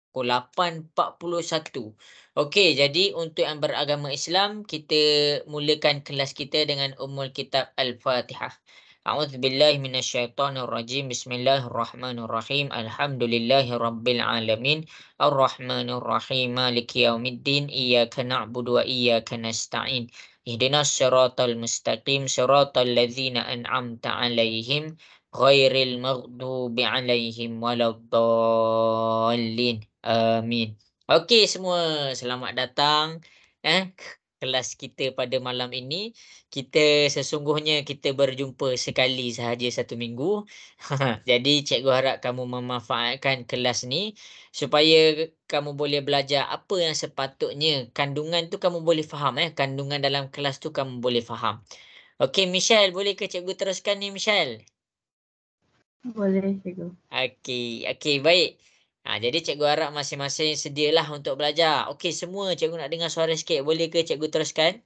Pukul 8.41. Okey, jadi untuk yang beragama Islam, kita mulakan kelas kita dengan Ummul Kitab Al-Fatihah. A'udzubillahi minasyaitonirrajim. Bismillahirrahmanirrahim. Alhamdulillahirabbil alamin. Arrahmanirrahim. Maliki yaumiddin. Iyyaka na'budu wa iyyaka nasta'in. Ihdinas siratal mustaqim. Siratal ladzina an'amta 'alaihim ghairil maghdubi 'alaihim waladdallin. Amin. Okey semua, selamat datang kelas kita pada malam ini. Sesungguhnya kita berjumpa sekali sahaja satu minggu. Jadi cikgu harap kamu memanfaatkan kelas ni supaya kamu boleh belajar apa yang sepatutnya. Kandungan tu kamu boleh faham kandungan dalam kelas tu kamu boleh faham. Okey Michelle, boleh ke cikgu teruskan ni Michelle? Boleh, cikgu. Okey, baik. Jadi cikgu harap masing-masing sedialah untuk belajar. Okey, semua cikgu nak dengar suara sikit. Boleh ke cikgu teruskan?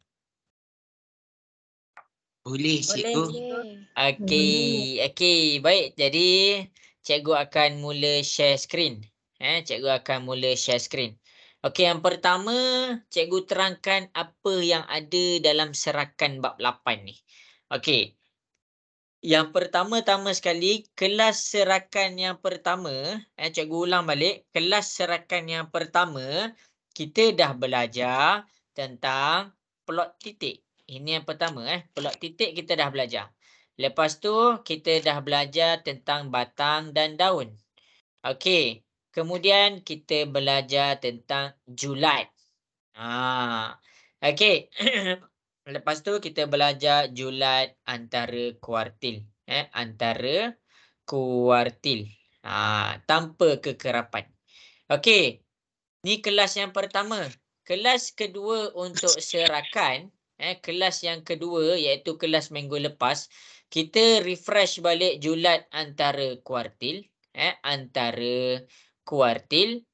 Boleh, cikgu. Okey, baik. Jadi cikgu akan mula share screen. Cikgu akan mula share screen. Okey, yang pertama cikgu terangkan apa yang ada dalam serakan bab 8 ni. Okey. Yang pertama-tama sekali, kelas serakan yang pertama, cikgu ulang balik, kelas serakan yang pertama, kita dah belajar tentang plot titik. Ini yang pertama, plot titik kita dah belajar. Lepas tu, kita dah belajar tentang batang dan daun. Okey, kemudian kita belajar tentang julat. Okey. Lepas tu kita belajar julat antara kuartil. Antara kuartil. Tanpa kekerapan. Okey. Ni kelas yang pertama. Kelas kedua untuk serakan. Kelas yang kedua iaitu kelas minggu lepas. Kita refresh balik julat antara kuartil. Antara kuartil.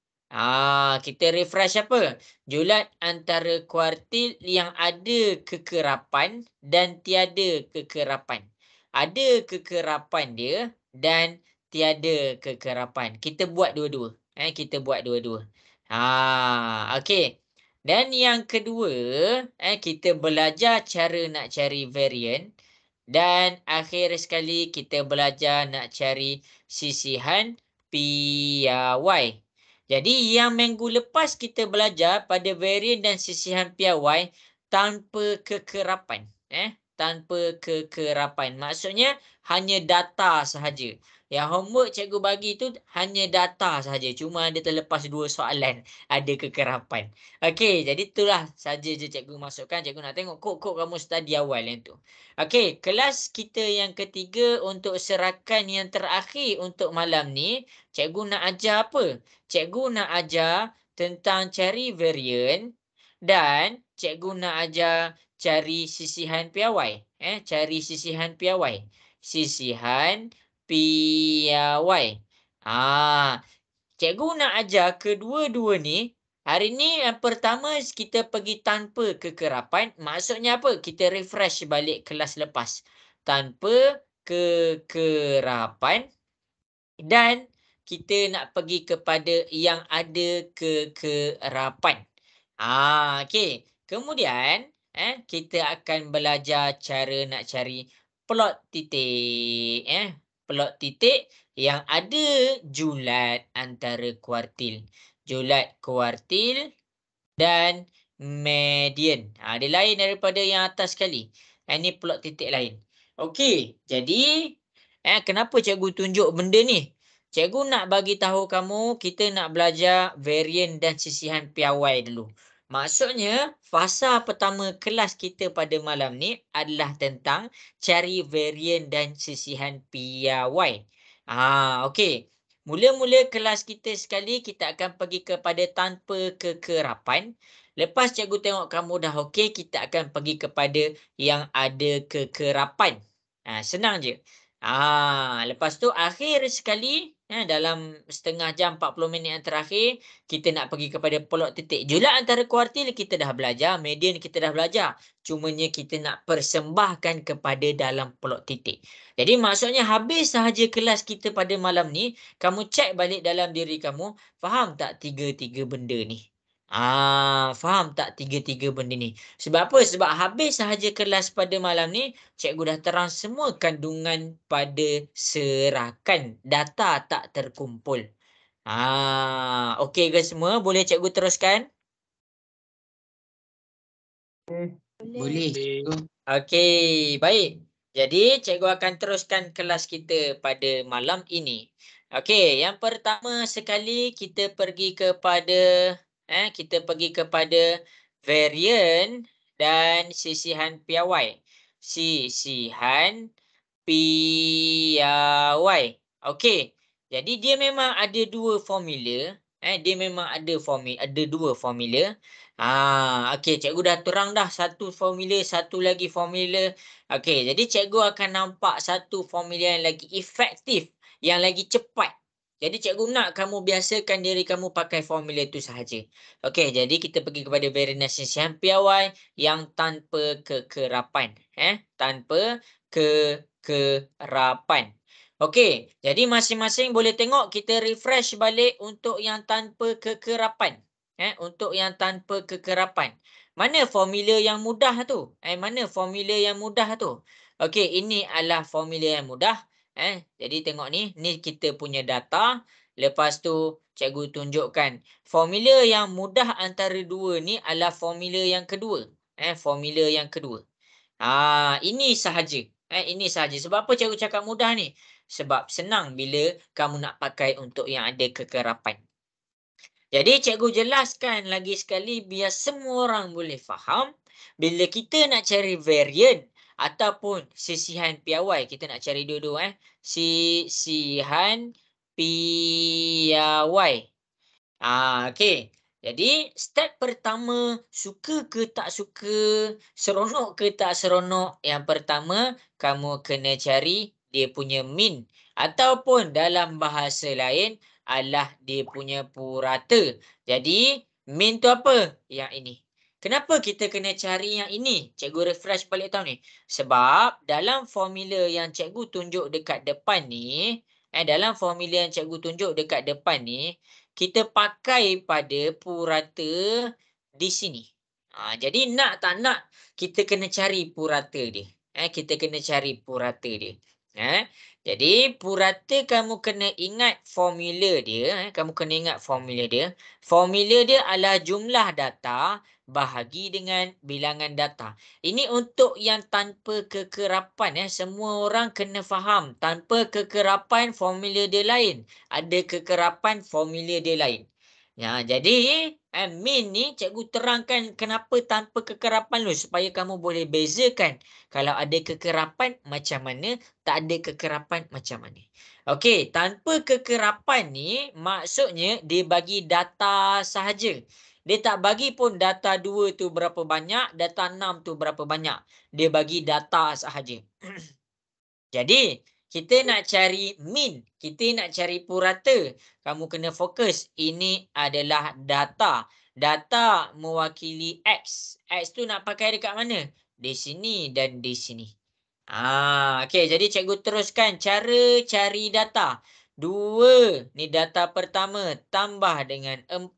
Kita refresh apa? Julat antara kuartil yang ada kekerapan dan tiada kekerapan. Ada kekerapan dia dan tiada kekerapan. Kita buat dua-dua. Kita buat dua-dua. Okey. Dan yang kedua, kita belajar cara nak cari variant. Dan akhir sekali kita belajar nak cari sisihan piawai. Jadi yang minggu lepas kita belajar pada variant dan sisihan piawai tanpa kekerapan. Tanpa kekerapan. Maksudnya hanya data sahaja. Yang homework cikgu bagi tu hanya data sahaja. Cuma ada terlepas 2 soalan. Ada kekerapan. Okey, jadi itulah saja je cikgu masukkan. Cikgu nak tengok kod-kod kamu study awal yang tu. Okey, kelas kita yang ketiga untuk serakan yang terakhir untuk malam ni. Cikgu nak ajar apa? Cikgu nak ajar tentang cari variant dan cikgu nak ajar cari sisihan piawai. Cari sisihan piawai. Sisihan piawai. Cikgu nak ajar kedua-dua ni. Hari ni yang pertama kita pergi tanpa kekerapan. Maksudnya apa? Kita refresh balik kelas lepas. Tanpa kekerapan. Dan kita nak pergi kepada yang ada kekerapan. Okey. Kemudian kita akan belajar cara nak cari plot titik. Plot titik yang ada julat antara kuartil. Julat kuartil dan median. Dia lain daripada yang atas sekali. Ini plot titik lain. Okey. Jadi, kenapa cikgu tunjuk benda ni? Cikgu nak bagi tahu kamu kita nak belajar variant dan sisihan piawai dulu. Maksudnya, fasa pertama kelas kita pada malam ni adalah tentang cari variant dan sisihan piawai. Okey. Mula-mula kelas kita sekali, kita akan pergi kepada tanpa kekerapan. Lepas cikgu tengok kamu dah okey, kita akan pergi kepada yang ada kekerapan. Senang je. Lepas tu akhir sekali dalam setengah jam 40 minit yang terakhir kita nak pergi kepada plot titik. Julat antara kuartil kita dah belajar, median kita dah belajar. Cumanya kita nak persembahkan kepada dalam plot titik. Jadi maksudnya habis sahaja kelas kita pada malam ni, kamu cek balik dalam diri kamu, faham tak tiga-tiga benda ni? Faham tak tiga-tiga benda ni? Sebab apa? Sebab habis sahaja kelas pada malam ni, cikgu dah terang semua kandungan pada serakan. Data tak terkumpul. Okey ke semua? Boleh cikgu teruskan? Boleh, cikgu. Okey, baik. Jadi, cikgu akan teruskan kelas kita pada malam ini. Okey, yang pertama sekali kita pergi kepada varian dan sisihan piawai. Sisihan piawai. Okey. Jadi dia memang ada dua formula, dia memang ada dua formula. Okey, cikgu dah terang dah satu formula, satu lagi formula. Okey, jadi cikgu akan nampak satu formula yang lagi efektif, yang lagi cepat. Jadi cikgu nak kamu biasakan diri kamu pakai formula itu sahaja. Okey, jadi kita pergi kepada varian sisihan piawai yang tanpa kekerapan. Tanpa kekerapan. Okey, jadi masing-masing boleh tengok kita refresh balik untuk yang tanpa kekerapan. Untuk yang tanpa kekerapan. Mana formula yang mudah tu? Mana formula yang mudah tu? Okey, ini adalah formula yang mudah. Jadi tengok ni kita punya data. Lepas tu cikgu tunjukkan formula yang mudah antara dua ni adalah formula yang kedua. Formula yang kedua. Ini sahaja. Ini sahaja. Sebab apa cikgu cakap mudah ni? Sebab senang bila kamu nak pakai untuk yang ada kekerapan. Jadi cikgu jelaskan lagi sekali biar semua orang boleh faham. Bila kita nak cari varian ataupun sisihan piawai, kita nak cari dua-dua. Sisihan piawai. Okey. Jadi step pertama, suka ke tak suka, seronok ke tak seronok, yang pertama kamu kena cari dia punya min ataupun dalam bahasa lain adalah dia punya purata. Jadi min tu apa? Yang ini. Kenapa kita kena cari yang ini? Cikgu refresh balik tahun ni. Sebab dalam formula yang cikgu tunjuk dekat depan ni, dalam formula yang cikgu tunjuk dekat depan ni, kita pakai pada purata di sini. Jadi nak tak nak kita kena cari purata dia. Kita kena cari purata dia. Jadi purata kamu kena ingat formula dia. Kamu kena ingat formula dia. Formula dia adalah jumlah data bahagi dengan bilangan data. Ini untuk yang tanpa kekerapan. Semua orang kena faham. Tanpa kekerapan formula dia lain. Ada kekerapan formula dia lain. Jadi min ni cikgu terangkan kenapa tanpa kekerapan dulu supaya kamu boleh bezakan kalau ada kekerapan macam mana, tak ada kekerapan macam mana. Okey, tanpa kekerapan ni maksudnya dia bagi data sahaja. Dia tak bagi pun data 2 tu berapa banyak, data 6 tu berapa banyak. Dia bagi data sahaja. Jadi, kita nak cari min, kita nak cari purata. Kamu kena fokus, ini adalah data. Data mewakili X. X tu nak pakai dekat mana? Di sini dan di sini. Okey, jadi cikgu teruskan cara cari data. 2, ni data pertama, tambah dengan 4,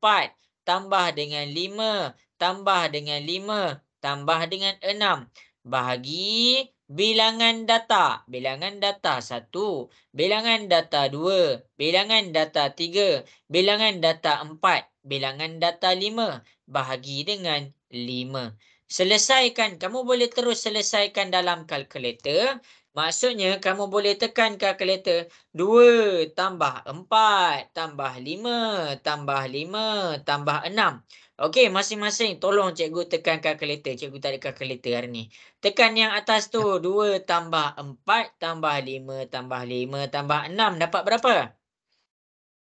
tambah dengan 5, tambah dengan 5, tambah dengan 6. Bahagi bilangan data. Bilangan data 1, bilangan data 2, bilangan data 3, bilangan data 4, bilangan data 5. Bahagi dengan 5. Selesaikan. Kamu boleh terus selesaikan dalam kalkulator. Maksudnya kamu boleh tekan kalkulator. 2 tambah 4 tambah 5 tambah 5 tambah 6. Okey, masing-masing tolong cikgu tekan kalkulator. Cikgu tak ada kalkulator hari ni. Tekan yang atas tu. 2 tambah 4 tambah 5 tambah 5 tambah 6. Dapat berapa?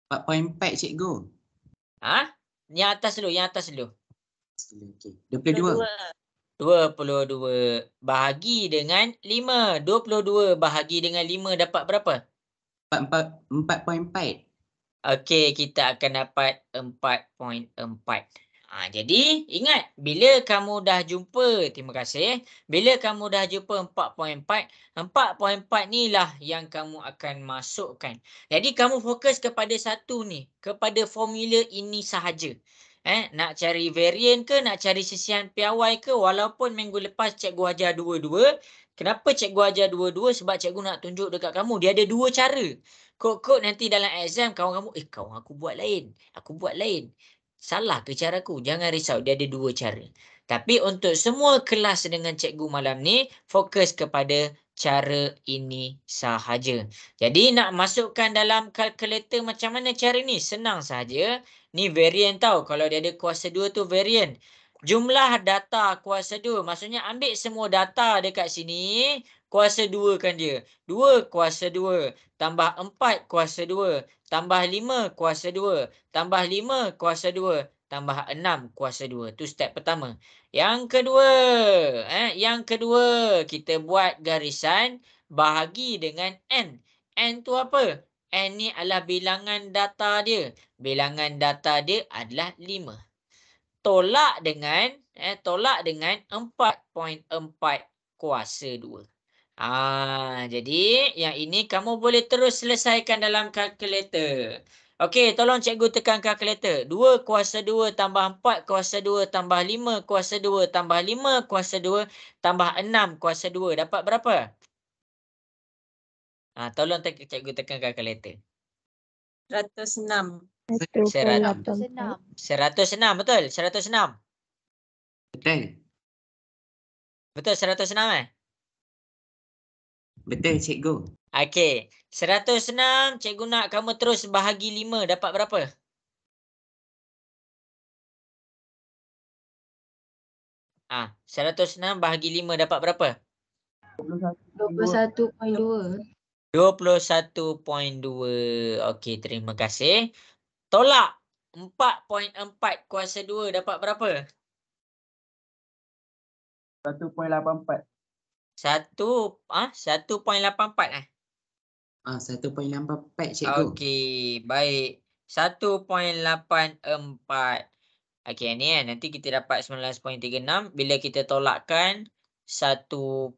4.4 cikgu. Yang atas dulu, yang atas dulu. Okey. 22. 22 bahagi dengan 5. 22 bahagi dengan 5 dapat berapa? 4.4. Okey, kita akan dapat 4.4. Jadi ingat, bila kamu dah jumpa, terima kasih. Bila kamu dah jumpa 4.4, 4.4 ni lah yang kamu akan masukkan. Jadi kamu fokus kepada satu ni, kepada formula ini sahaja. Nak cari varian ke, nak cari sisihan piawai ke, walaupun minggu lepas cikgu ajar dua-dua. Kenapa cikgu ajar dua-dua? Sebab cikgu nak tunjuk dekat kamu, dia ada dua cara. Kod-kod nanti dalam exam kawan kamu, kawan aku buat lain. Aku buat lain. Salah ke caraku? Jangan risau, dia ada dua cara. Tapi untuk semua kelas dengan cikgu malam ni, fokus kepada cara ini sahaja. Jadi nak masukkan dalam kalkulator macam mana cara ni? Senang sahaja. Ni variant tau. Kalau dia ada kuasa 2 tu variant. Jumlah data kuasa 2. Maksudnya ambil semua data dekat sini. Kuasa 2 kan dia. 2 kuasa 2. Tambah 4 kuasa 2. Tambah 5 kuasa 2. Tambah 5 kuasa 2. Tambah 6 kuasa 2. Tu step pertama. Yang kedua. Yang kedua. Kita buat garisan bahagi dengan N. N tu apa? N ni adalah bilangan data dia. Bilangan data dia adalah 5. Tolak dengan 4.4 kuasa 2. Jadi yang ini kamu boleh terus selesaikan dalam kalkulator. Okey, tolong cikgu tekan kalkulator. 2 kuasa 2 tambah 4 kuasa 2 tambah 5 kuasa 2 tambah 5 kuasa 2 tambah 6 kuasa 2. Dapat berapa? Tolong cikgu tekan kalkulator. 106. 1.86. 106, betul? 106. Betul. Betul 106 Betul, cikgu. Okey, 106 cikgu nak kamu terus bahagi 5 dapat berapa? Ah, 106 bahagi 5 dapat berapa? 21.2. 21.2. Okey, terima kasih. Tolak 4.4 kuasa 2 dapat berapa? 1.84. 1.84 1.84, cikgu. Okey, baik. 1.84. Okey, ni nanti kita dapat 19.36 bila kita tolakkan 1.84.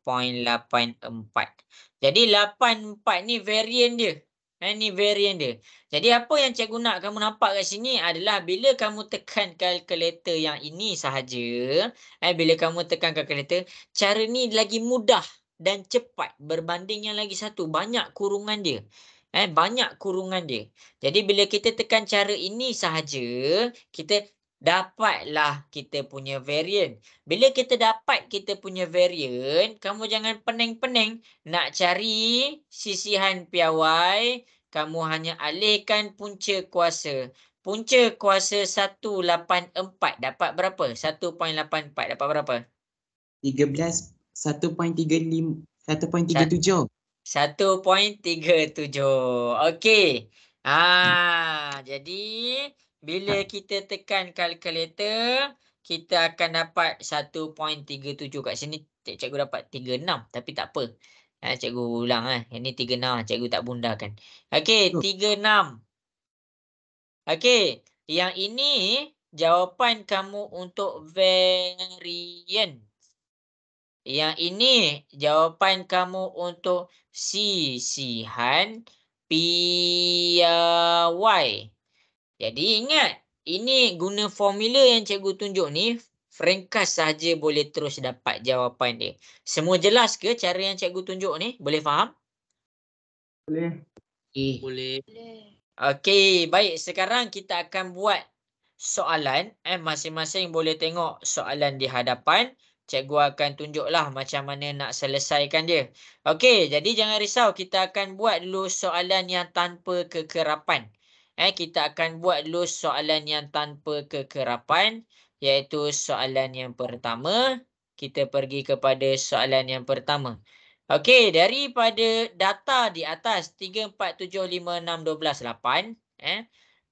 Jadi 84 ni variant dia. Ni variant dia. Jadi apa yang cikgu nak kamu nampak kat sini adalah bila kamu tekan kalkulator yang ini sahaja, bila kamu tekan kalkulator, cara ni lagi mudah dan cepat berbanding yang lagi satu, banyak kurungan dia. Banyak kurungan dia. Jadi bila kita tekan cara ini sahaja, kita dapatlah kita punya variant. Bila kita dapat kita punya variant, kamu jangan pening-pening nak cari sisihan piawai, kamu hanya alihkan punca kuasa. Punca kuasa 184 dapat berapa? 1.84 dapat berapa? 13, 1.35, 1.37. 1.37. Okey. Jadi bila kita tekan kalkulator, kita akan dapat 1.37. Kat sini cikgu dapat 36 tapi tak apa. Cikgu ulang Yang ni 36 cikgu tak bundarkan. Okey, 36. Okey, yang ini jawapan kamu untuk variant. Yang ini jawapan kamu untuk sisihan piawai. Jadi ingat, ini guna formula yang cikgu tunjuk ni, ringkas saja boleh terus dapat jawapan dia. Semua jelas ke cara yang cikgu tunjuk ni? Boleh faham? Boleh. Boleh. Okey, baik. Sekarang kita akan buat soalan. Masing-masing boleh tengok soalan di hadapan. Cikgu akan tunjuklah macam mana nak selesaikan dia. Okey, jadi jangan risau. Kita akan buat dulu soalan yang tanpa kekerapan. Kita akan buat dulu soalan yang tanpa kekerapan. Iaitu soalan yang pertama. Kita pergi kepada soalan yang pertama. Okey, daripada data di atas 3, 4, 7, 5, 6, 12, 8.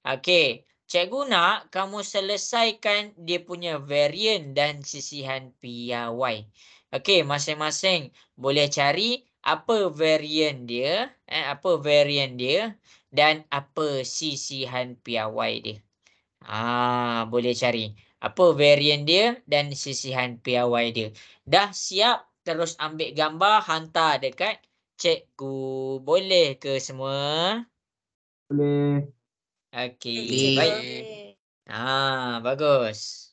Okey, Cikgu nak kamu selesaikan dia punya varian dan sisihan piawai. Okey, masing-masing boleh cari apa varian dia, dan apa sisihan piawai dia. Boleh cari apa varian dia dan sisihan piawai dia. Dah siap, terus ambil gambar hantar dekat cikgu. Boleh ke semua? Boleh. Okey, baik. Bagus.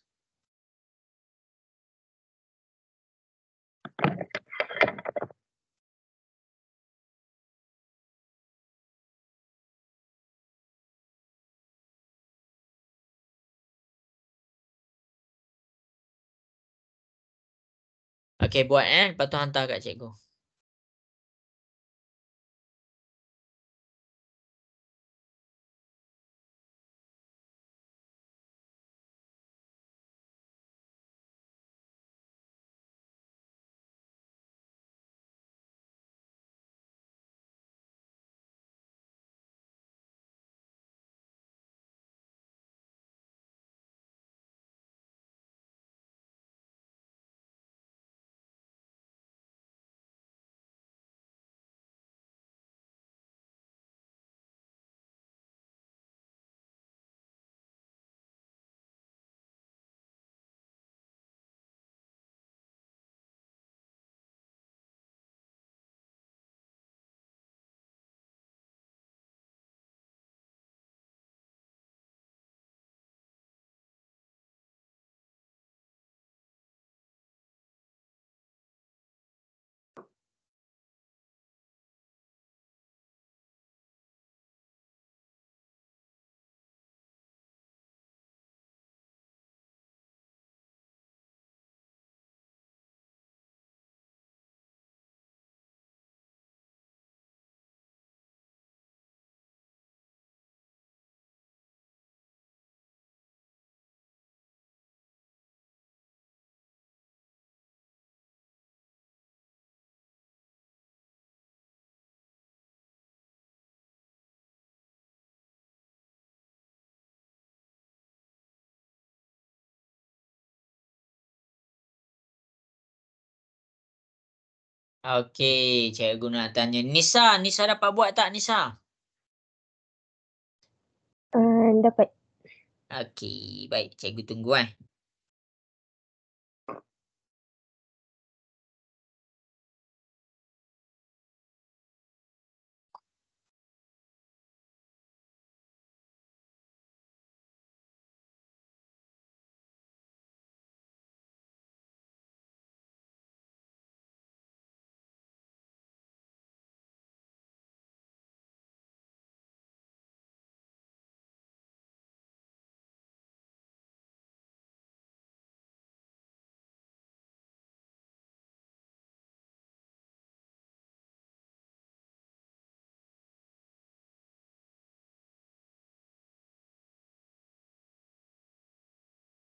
Okey, buat lepas tu hantar kat cikgu. Okey, cikgu nak tanya Nisa. Nisa dapat buat tak Nisa? Dapat. Okey, baik. Cikgu tunggu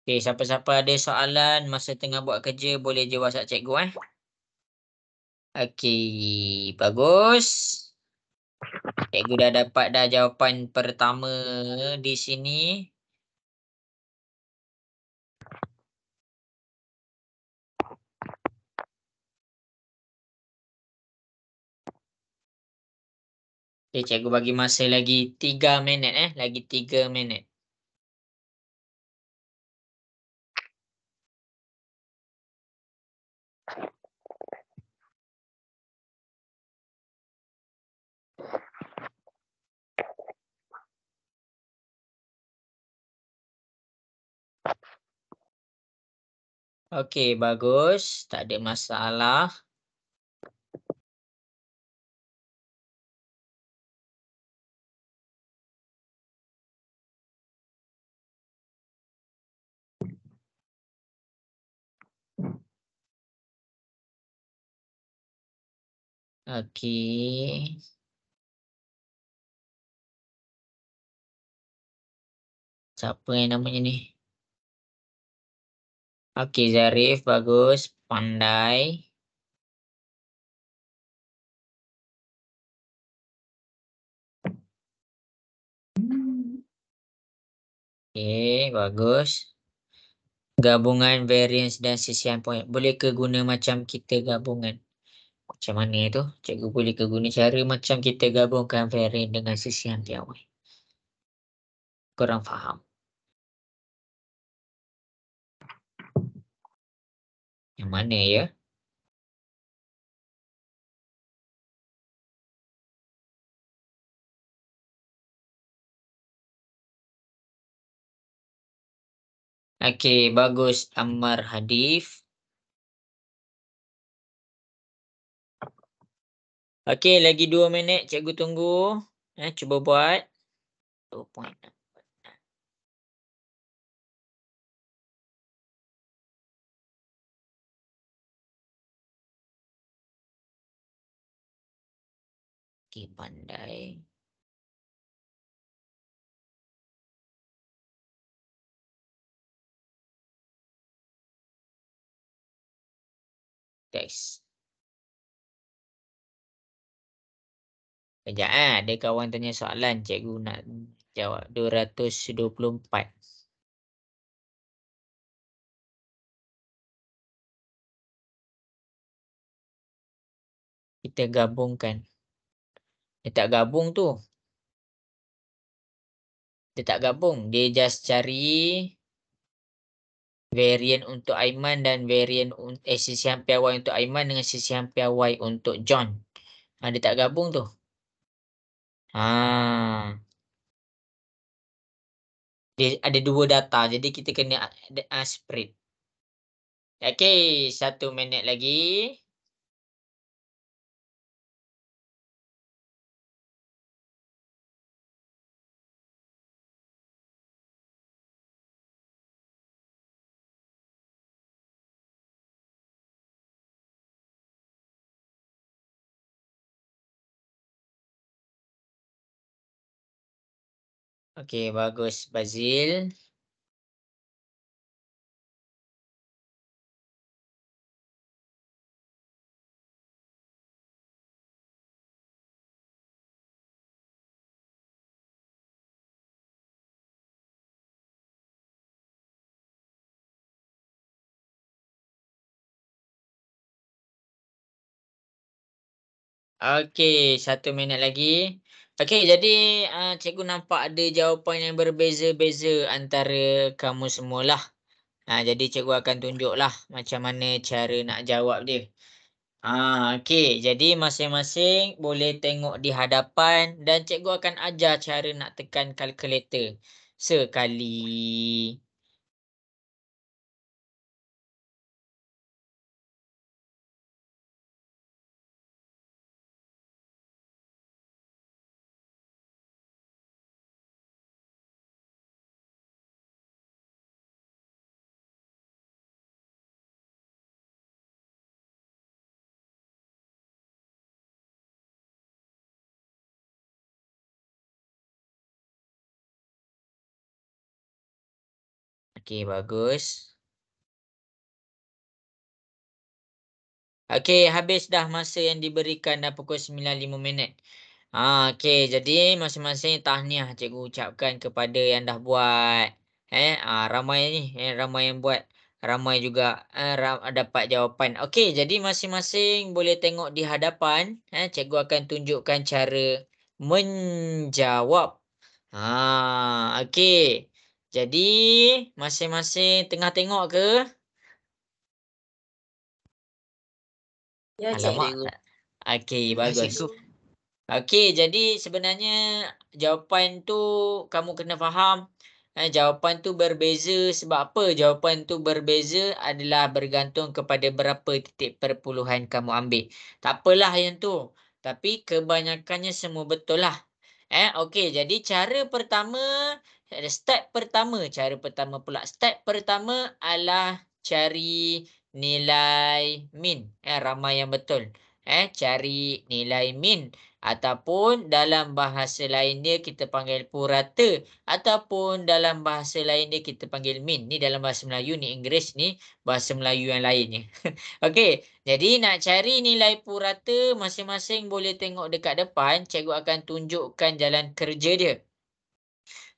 Okey, siapa-siapa ada soalan masa tengah buat kerja boleh je WhatsApp cikgu Okey, bagus. Cikgu dah dapat dah jawapan pertama di sini. Okey, cikgu bagi masa lagi 3 minit lagi 3 minit. Okey, bagus. Tak ada masalah. Okey. Siapa yang namanya ni? Okey, Zarif. Bagus. Pandai. Okey, bagus. Gabungan variance dan sisihan point. Boleh ke guna macam kita gabungan? Macam mana tu? Cikgu boleh ke guna cara macam kita gabungkan variance dengan sisihan piawai? Korang faham? Yang mana ya? Okey, bagus Ammar Hadif. Okey, lagi 2 minit cikgu tunggu. Cuba buat. 2.6. Okey, pandai. Teks. Kejap ada kawan tanya soalan, cikgu nak jawab 224. Kita gabungkan. Dia tak gabung tu. Dia tak gabung. Dia just cari variant untuk Aiman dan variant sisihan piawai untuk Aiman dengan sisihan piawai untuk John. Dia tak gabung tu. Dia ada 2 data. Jadi kita kena spread. Okey, 1 minit lagi. Okey, bagus Bazil. Okey, 1 minit lagi. Okey, jadi cikgu nampak ada jawapan yang berbeza-beza antara kamu semualah. Jadi cikgu akan tunjuklah macam mana cara nak jawab dia. Okey, jadi masing-masing boleh tengok di hadapan dan cikgu akan ajar cara nak tekan kalkulator sekali. Okey, bagus. Okey, habis dah masa yang diberikan dah pukul 9.05 minit. Okey, jadi masing-masing tahniah cikgu ucapkan kepada yang dah buat. Ramai ni, ramai yang buat. Ramai juga dapat jawapan. Okey, jadi masing-masing boleh tengok di hadapan. Cikgu akan tunjukkan cara menjawab. Okey. Jadi masing-masing tengah tengok ke? Ya, Alamak. cikgu. Okey, Ya, bagus. cikgu. Okey, jadi sebenarnya jawapan tu kamu kena faham. Jawapan tu berbeza sebab apa? Jawapan tu berbeza adalah bergantung kepada berapa titik perpuluhan kamu ambil. Tak apalah yang tu. Tapi kebanyakannya semua betul lah. Okey, jadi cara pertama step pertama adalah cari nilai min. Ramai yang betul. Cari nilai min ataupun dalam bahasa lain dia kita panggil purata ataupun dalam bahasa lain dia kita panggil min. Ni dalam bahasa Melayu, ni Inggeris, ni bahasa Melayu yang lainnya. Okey, jadi nak cari nilai purata masing-masing boleh tengok dekat depan, cikgu akan tunjukkan jalan kerja dia.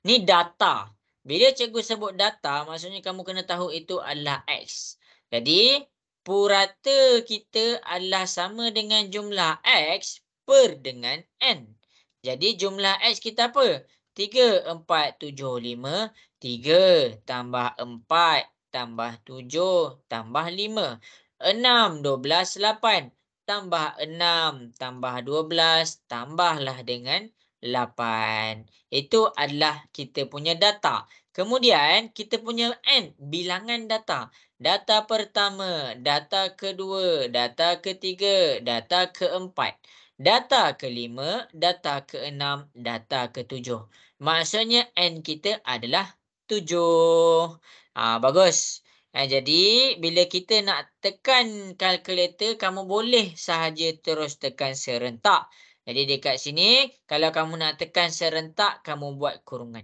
Ni data. Bila cikgu sebut data, maksudnya kamu kena tahu itu adalah X. Jadi, purata kita adalah sama dengan jumlah X per dengan N. Jadi, jumlah X kita apa? 3, 4, 7, 5. 3 tambah 4 tambah 7 tambah 5. 6, 12, 8. Tambah 6 tambah 12 tambahlah dengan 8. Itu adalah kita punya data. Kemudian kita punya N, bilangan data. Data pertama, data kedua, data ketiga, data keempat, data kelima, data keenam, data ketujuh. Maksudnya N kita adalah 7. Bagus. Jadi bila kita nak tekan kalkulator, kamu boleh sahaja terus tekan serentak. Jadi dekat sini, kalau kamu nak tekan serentak, kamu buat kurungan.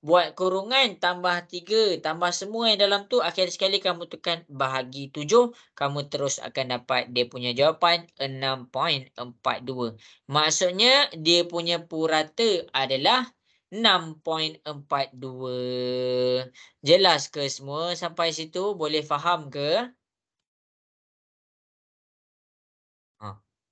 Buat kurungan tambah 3, tambah semua yang dalam tu, akhir sekali kamu tekan bahagi 7, kamu terus akan dapat dia punya jawapan 6.42. Maksudnya dia punya purata adalah 6.42. Jelas ke semua sampai situ? Boleh faham ke?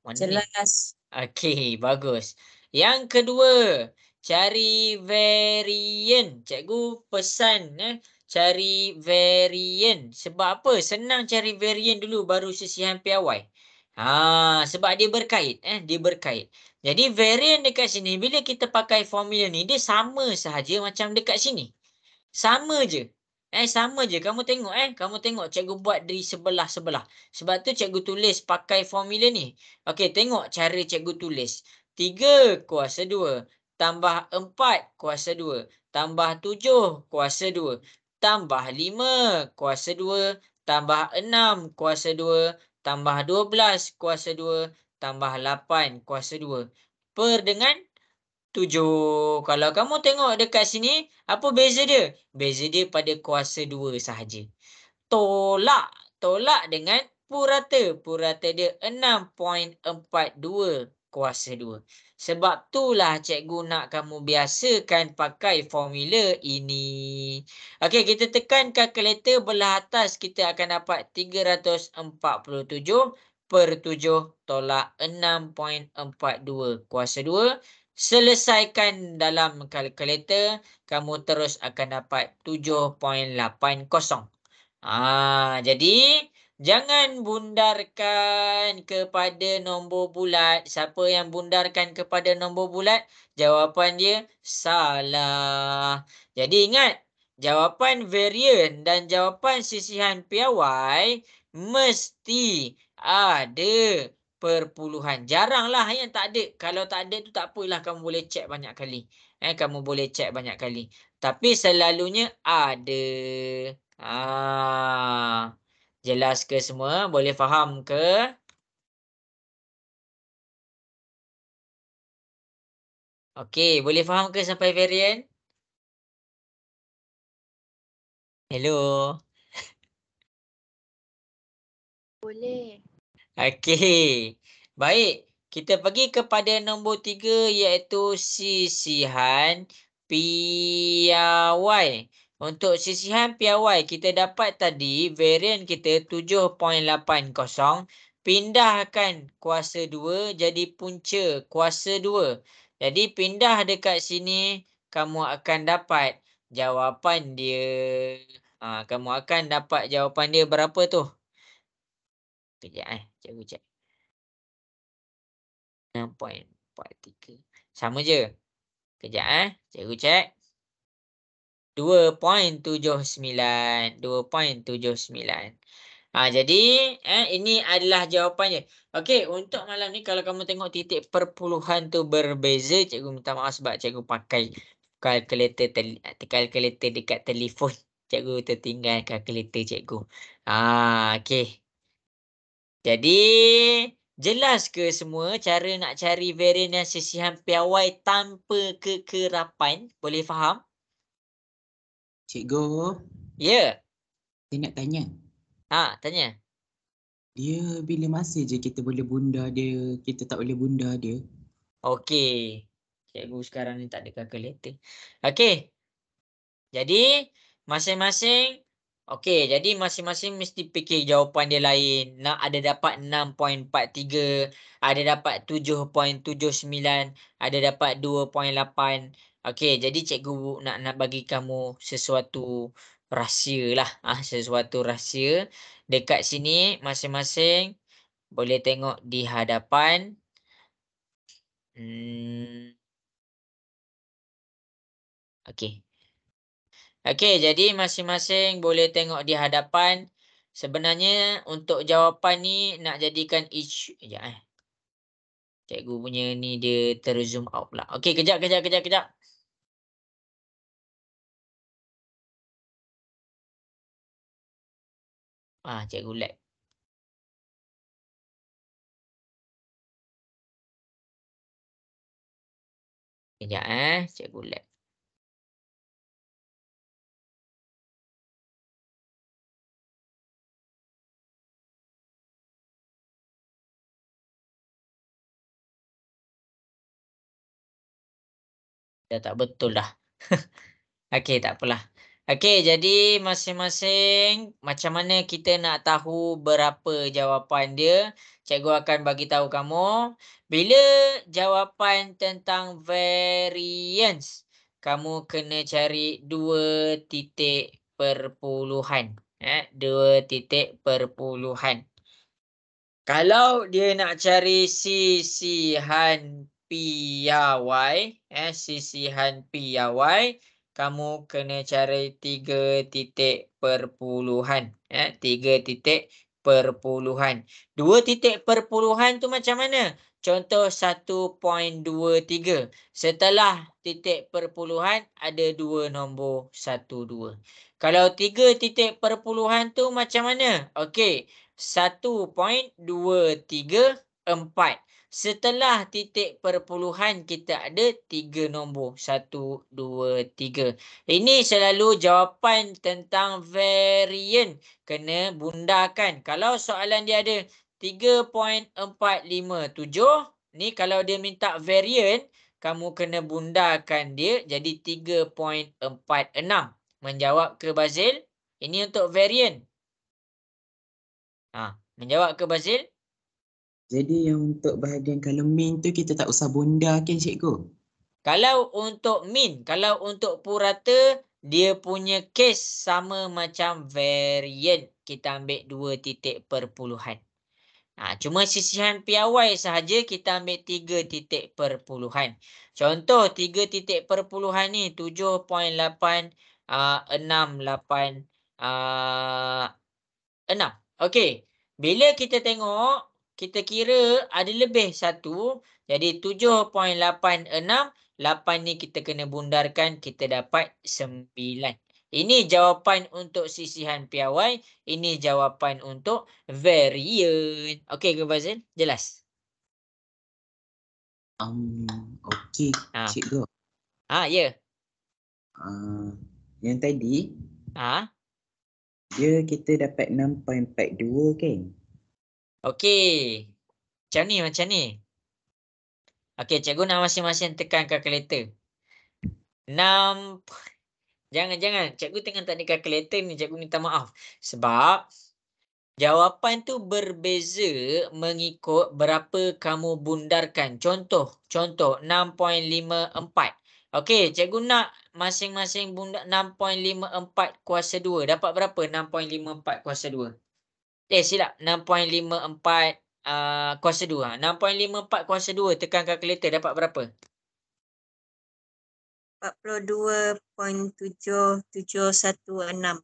Mana ni? Jelas. Okey, bagus. Yang kedua, cari varian. Cikgu pesan cari varian. Sebab apa? Senang cari varian dulu baru sisihan piawai. Sebab dia berkait, dia berkait. Jadi varian dekat sini bila kita pakai formula ni dia sama sahaja macam dekat sini. Sama je. Sama je. Kamu tengok cikgu buat dari sebelah-sebelah. Sebab tu cikgu tulis pakai formula ni. Okey, tengok cara cikgu tulis. 3 kuasa 2 tambah 4 kuasa 2 tambah 7 kuasa 2 tambah 5 kuasa 2 tambah 6 kuasa 2 tambah 12 kuasa 2 tambah 8 kuasa 2 per dengan 7. Kalau kamu tengok dekat sini, apa beza dia? Beza dia pada kuasa 2 sahaja. Tolak dengan purata. Purata dia 6.42 kuasa 2. Sebab itulah cikgu nak kamu biasakan pakai formula ini. Okey, kita tekan kalkulator belah atas, kita akan dapat 347 per 7 tolak 6.42 kuasa 2. Selesaikan dalam kalkulator, kamu terus akan dapat 7.80. Jadi jangan bundarkan kepada nombor bulat. Siapa yang bundarkan kepada nombor bulat, jawapan dia salah. Jadi ingat, jawapan varian dan jawapan sisihan piawai mesti ada perpuluhan. Jaranglah yang tak ada. Kalau tak ada tu tak apalah, kamu boleh check banyak kali. Kamu boleh check banyak kali. Tapi selalunya ada. Jelas ke semua? Boleh faham ke? Okey, boleh faham ke sampai varian? Hello. Boleh. Okey. Baik, kita pergi kepada nombor 3 iaitu sisihan piawai. Untuk sisihan piawai, kita dapat tadi varian kita 7.80. Pindahkan kuasa 2 jadi punca kuasa 2. Jadi pindah dekat sini, kamu akan dapat jawapan dia. Kamu akan dapat jawapan dia berapa tu? Kejap cikgu cek. 6.43. Sama je. Kejap cikgu cek. 2.79. 2.79. Jadi ini adalah jawapannya. Okey, untuk malam ni kalau kamu tengok titik perpuluhan tu berbeza, cikgu minta maaf sebab cikgu pakai kalkulator dekat telefon. Cikgu tertinggal kalkulator cikgu. Okey. Jadi jelas ke semua cara nak cari varian dan sisihan piawai tanpa kekerapan? Boleh faham? Cikgu, Ya. saya nak tanya. Tanya. Dia bila masa je kita boleh bunda dia, kita tak boleh bunda dia? Okey. Cikgu sekarang ni tak ada kalkulator. Okey. Jadi masing-masing jadi masing-masing mesti fikir jawapan dia lain. Nak ada dapat 6.43, ada dapat 7.79, ada dapat 2.8. Okey, jadi cikgu nak bagi kamu sesuatu rahsia lah. Sesuatu rahsia. Dekat sini masing-masing boleh tengok di hadapan. Okey. Okey, jadi masing-masing boleh tengok di hadapan. Sebenarnya untuk jawapan ni nak jadikan each. Sekejap Cikgu punya ni dia terzoom out pula. Okey, kejap. Cikgu lag. Kejap cikgu lag. Dah tak betul dah. Okey, tak apalah. Okey, jadi masing-masing macam mana kita nak tahu berapa jawapan dia? Cikgu akan bagi tahu kamu. Bila jawapan tentang variance, kamu kena cari 2 titik perpuluhan. 2 titik perpuluhan. Kalau dia nak cari sisihan piawai, sisihan piawai, kamu kena cari 3 titik perpuluhan. 3 titik perpuluhan. 2 titik perpuluhan tu macam mana? Contoh 1.23. Setelah titik perpuluhan ada 2 nombor 1, 2. Kalau 3 titik perpuluhan tu macam mana? Okey. 1.234. Setelah titik perpuluhan kita ada 3 nombor. 1, 2, 3. Ini selalu jawapan tentang variant. Kena bundarkan. Kalau soalan dia ada 3.457. Ni kalau dia minta variant, kamu kena bundarkan dia jadi 3.46. Menjawab ke Bazil? Ini untuk variant. Menjawab ke Bazil? Jadi yang untuk bahagian kalau min tu kita tak usah bunda kan cikgu? Kalau untuk min, kalau untuk purata, dia punya case sama macam variant. Kita ambil 2 titik perpuluhan. Cuma sisihan piawai sahaja kita ambil 3 titik perpuluhan. Contoh 3 titik perpuluhan ni 7.868 Okey. Bila kita tengok, kita kira ada lebih 1. Jadi 7.86. 8 ni kita kena bundarkan. Kita dapat 9. Ini jawapan untuk sisihan piawai. Ini jawapan untuk variant. Okey ke Fazil? Jelas? Okey cikgu. Ya. Yang tadi dia kita dapat 6.42 kan? Okey. Macam ni. Okey, cikgu nak masing-masing tekan kalkulator. 6. Jangan. Cikgu tengah tak ada kalkulator ni. Cikgu minta maaf. Sebab jawapan tu berbeza mengikut berapa kamu bundarkan. Contoh 6.54. Okey, cikgu nak masing-masing bundar 6.54 kuasa 2. Dapat berapa 6.54 kuasa 2? Silap. 6.54 kuasa 2. 6.54 kuasa 2 tekan kalkulator dapat berapa? 42.7716.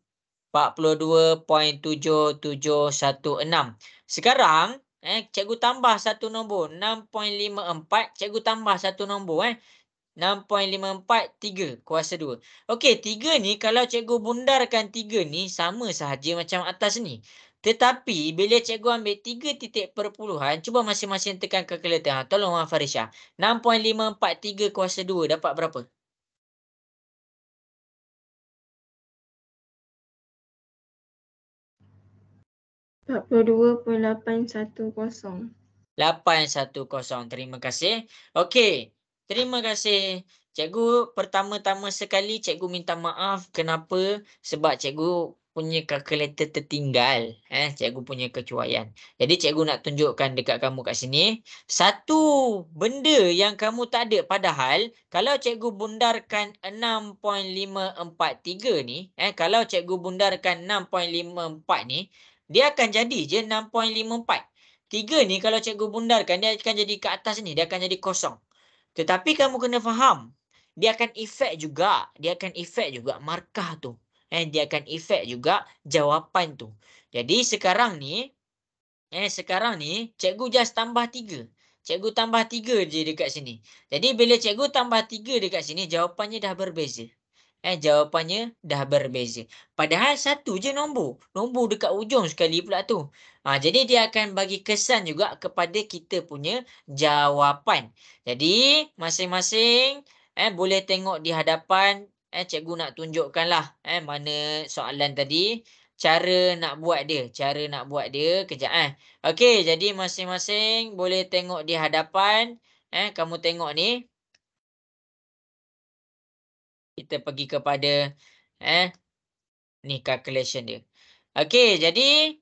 42.7716. Sekarang cikgu tambah satu nombor 6.54, cikgu tambah satu nombor 6.54 3 kuasa 2. Okey, 3 ni kalau cikgu bundarkan 3 ni sama sahaja macam atas ni. Tetapi bila cikgu ambil 3 titik perpuluhan, cuba masing-masing tekan kalkulator. Tolong Farisha. 6.543 kuasa 2 dapat berapa? 42.810. 810. Terima kasih. Okey. Terima kasih Cikgu pertama-tama sekali cikgu minta maaf. Kenapa? Sebab cikgu punya kalkulator tertinggal. Cikgu punya kecuaian. Jadi cikgu nak tunjukkan dekat kamu kat sini. Satu benda yang kamu tak ada. Padahal kalau cikgu bundarkan 6.543 ni. Kalau cikgu bundarkan 6.54 ni. Dia akan jadi je 6.54. 3 ni kalau cikgu bundarkan dia akan jadi ke atas ni. Dia akan jadi kosong. Tetapi kamu kena faham. Dia akan efek juga. Dia akan efek juga markah tu. Dia akan efek juga jawapan tu. Jadi sekarang ni cikgu just tambah 3. Cikgu tambah 3 je dekat sini. Jadi bila cikgu tambah 3 dekat sini, jawapannya dah berbeza. Jawapannya dah berbeza. Padahal satu je nombor. Nombor dekat ujung sekali pula tu. Jadi dia akan bagi kesan juga kepada kita punya jawapan. Jadi masing-masing boleh tengok di hadapan. Cikgu nak tunjukkanlah mana soalan tadi. Cara nak buat dia. Kejap Okey, jadi masing-masing boleh tengok di hadapan. Kamu tengok ni. Kita pergi kepada ni calculation dia. Okey, jadi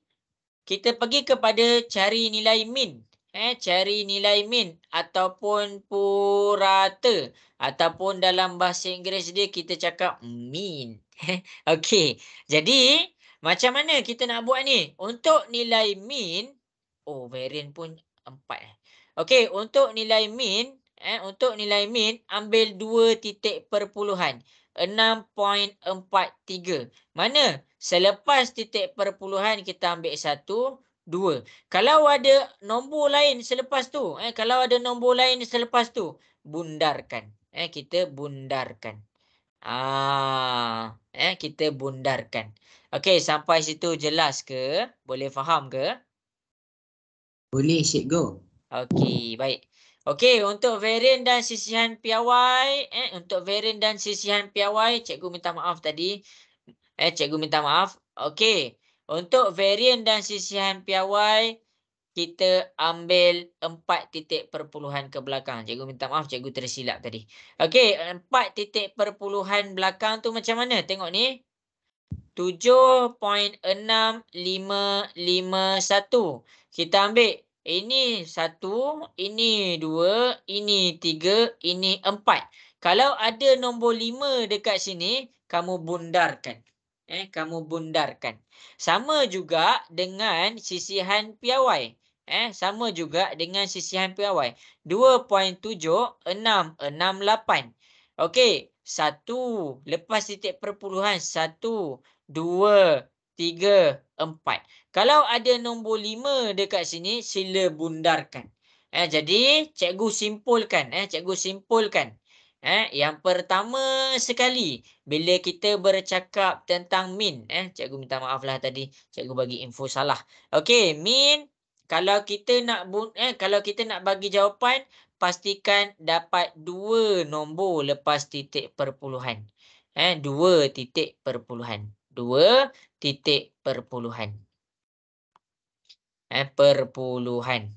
kita pergi kepada cari nilai min. Cari nilai min ataupun purata ataupun dalam bahasa Inggeris dia kita cakap mean. Okey. Jadi macam mana kita nak buat ni? Untuk nilai min, variant pun 4. Okey, untuk nilai min, ambil 2 titik perpuluhan. 6.43. Mana? Selepas titik perpuluhan kita ambil 1, 2. Kalau ada nombor lain selepas tu, bundarkan. Kita bundarkan. Kita bundarkan. Okey, sampai situ jelas ke? Boleh faham ke? Boleh, cikgu. Okey, baik. Okey, untuk varian dan sisihan piawai, cikgu minta maaf tadi. Cikgu minta maaf. Okey, untuk varian dan sisihan piawai, kita ambil 4 titik perpuluhan ke belakang. Cikgu minta maaf, cikgu tersilap tadi. Okey, 4 titik perpuluhan belakang tu macam mana? Tengok ni. 7.6551. Kita ambil. Ini 1, ini 2, ini 3, ini 4. Kalau ada nombor 5 dekat sini, kamu bundarkan. Kamu bundarkan. Sama juga dengan sisihan piawai. 2.7668. Okey, 1 lepas titik perpuluhan 1, 2, 3, 4. Kalau ada nombor 5 dekat sini, sila bundarkan. Jadi cikgu simpulkan. Yang pertama sekali, bila kita bercakap tentang min, cikgu minta maaf lah tadi, cikgu bagi info salah. Okey, min, kalau kita nak bagi jawapan, pastikan dapat 2 nombor lepas titik perpuluhan. 2 titik perpuluhan. Perpuluhan.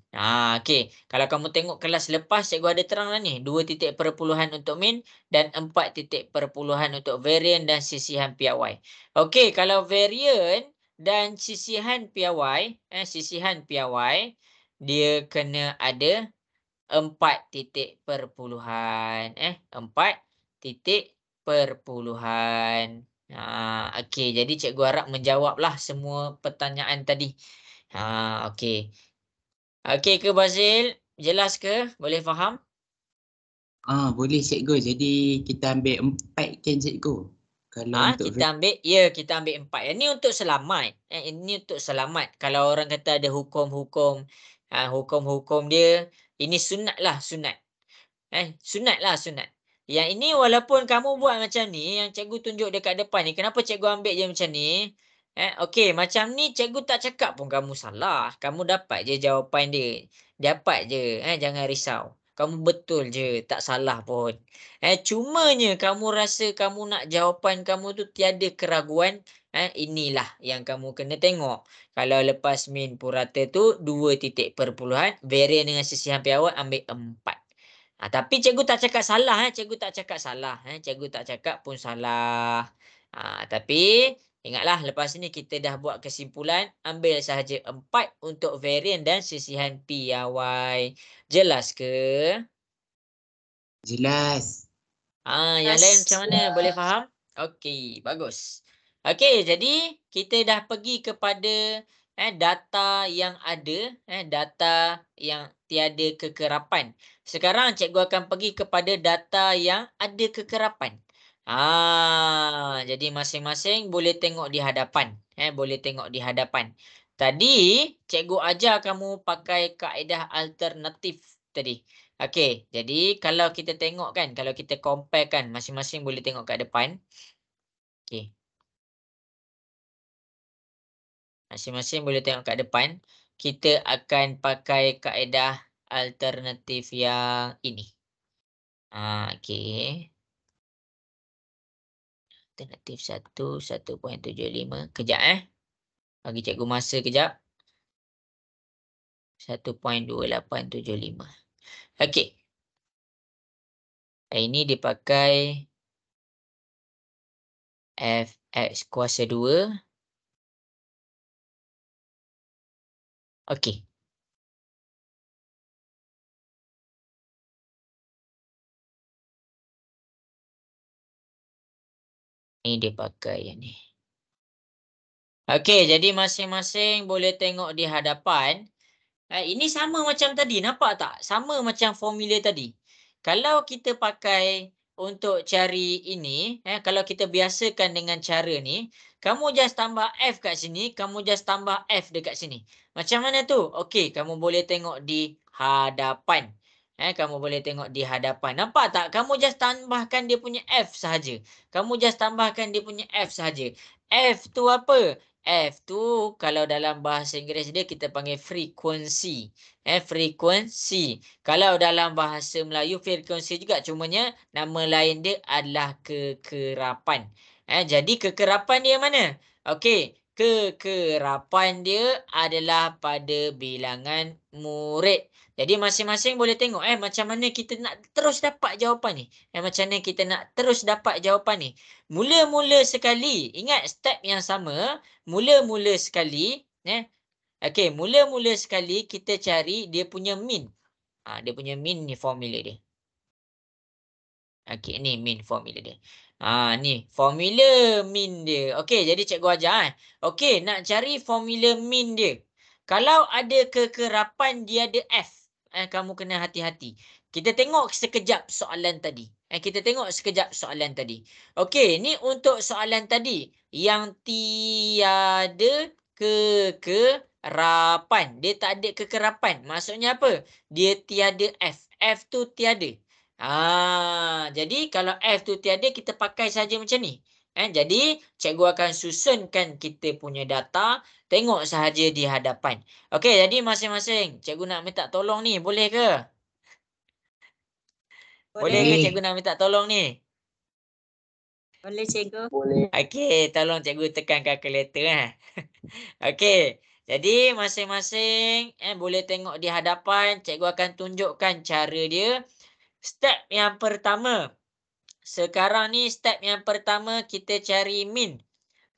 Okey. Kalau kamu tengok kelas lepas, cikgu ada terang lah ni. 2 titik perpuluhan untuk min dan 4 titik perpuluhan untuk varian dan sisihan piawai. Okey, kalau varian dan sisihan piawai, dia kena ada 4 titik perpuluhan. 4 titik perpuluhan. Okey, jadi cikgu harap menjawablah semua pertanyaan tadi. Okey. Okey ke Bazil? Jelas ke? Boleh faham? Boleh, cikgu. Jadi kita ambil 4 kan, cikgu? Kalau untuk Kita ambil 4. Ini untuk selamat. Ini untuk selamat. Kalau orang kata ada hukum-hukum, hukum-hukum dia, ini sunat. Sunat. Yang ini walaupun kamu buat macam ni, yang cikgu tunjuk dekat depan ni, kenapa cikgu ambil je macam ni? Okey, macam ni cikgu tak cakap pun kamu salah. Kamu dapat je jawapan dia. Dapat je. Jangan risau. Kamu betul je. Tak salah pun. Cumanya kamu rasa kamu nak jawapan kamu tu tiada keraguan. Inilah yang kamu kena tengok. Kalau lepas min purata tu 2 titik perpuluhan. Varian dengan sisihan piawai ambil 4. Tapi cikgu tak cakap salah. Cikgu tak cakap salah. Cikgu tak cakap pun salah. Tapi ingatlah lepas ni kita dah buat kesimpulan. Ambil sahaja 4 untuk varian dan sisihan P yang Y. Jelas ke? Jelas. Yang lain macam mana? Boleh faham? Okey, bagus. Okey, jadi kita dah pergi kepada data yang ada, data yang tiada kekerapan. Sekarang cikgu akan pergi kepada data yang ada kekerapan. Jadi masing-masing boleh tengok di hadapan. Boleh tengok di hadapan. Tadi cikgu ajar kamu pakai kaedah alternatif tadi. Okey, jadi kalau kita tengok kan, kalau kita compare kan, masing-masing boleh tengok kat depan. Okey. Masing-masing boleh tengok kat depan. Kita akan pakai kaedah alternatif yang ini. Okey. Alternatif 1, 1.75. Kejap Bagi cikgu masa kejap. 1.2875. Okey. Ini dipakai fx kuasa 2. Okey. Ini dia pakai yang ni. Okey, jadi masing-masing boleh tengok di hadapan. Ini sama macam tadi, nampak tak? Sama macam formula tadi. Kalau kita pakai untuk cari ini, kalau kita biasakan dengan cara ni, kamu just tambah F kat sini, kamu just tambah F dekat sini. Macam mana tu? Okey, kamu boleh tengok di hadapan. Kamu boleh tengok di hadapan. Nampak tak? Kamu just tambahkan dia punya F sahaja. Kamu just tambahkan dia punya F sahaja. F tu apa? F tu kalau dalam bahasa Inggeris dia kita panggil frekuensi. Frekuensi. Kalau dalam bahasa Melayu frekuensi juga, cumanya nama lain dia adalah kekerapan. Jadi kekerapan dia mana? Okey, kekerapan dia adalah pada bilangan murid. Jadi masing-masing boleh tengok macam mana kita nak terus dapat jawapan ni. Macam mana kita nak terus dapat jawapan ni. Mula-mula sekali, ingat step yang sama, mula-mula sekali, okey, mula-mula sekali kita cari dia punya mean. Dia punya mean ni formula dia. Okey, ni mean formula dia. Ni formula mean dia. Okey, jadi cikgu ajar Okey, nak cari formula mean dia. Kalau ada kekerapan dia ada F. Kamu kena hati-hati. Kita tengok sekejap soalan tadi. Kita tengok sekejap soalan tadi. Okey, ni untuk soalan tadi yang tiada kekerapan. Dia tak ada kekerapan. Maksudnya apa? Dia tiada F. F tu tiada. Jadi kalau F tu tiada, kita pakai saja macam ni. Jadi cikgu akan susunkan kita punya data, tengok sahaja di hadapan. Okey, jadi masing-masing cikgu nak minta tolong ni, boleh ke? Boleh ke cikgu nak minta tolong ni? Boleh cikgu. Boleh. Okey, tolong cikgu tekan kalkulator Okey. Jadi masing-masing boleh tengok di hadapan, cikgu akan tunjukkan cara dia. Step yang pertama. Sekarang ni step yang pertama kita cari mean.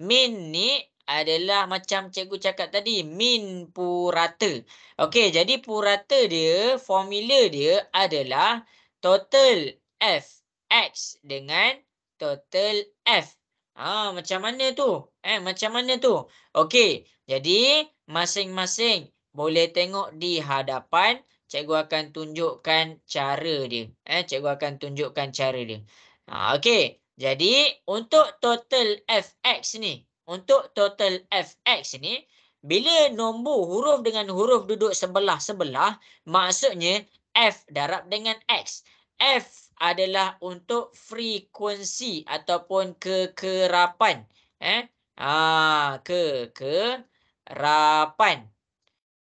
Mean ni adalah macam cikgu cakap tadi, mean purata. Okey, jadi purata dia, formula dia adalah total F X dengan total F. Macam mana tu? Macam mana tu? Okey, jadi masing-masing boleh tengok di hadapan. Cikgu akan tunjukkan cara dia. Cikgu akan tunjukkan cara dia. Okey, jadi untuk total fx ni, bila nombor huruf dengan huruf duduk sebelah-sebelah, maksudnya f darab dengan x. F adalah untuk frekuensi ataupun kekerapan. Kekerapan.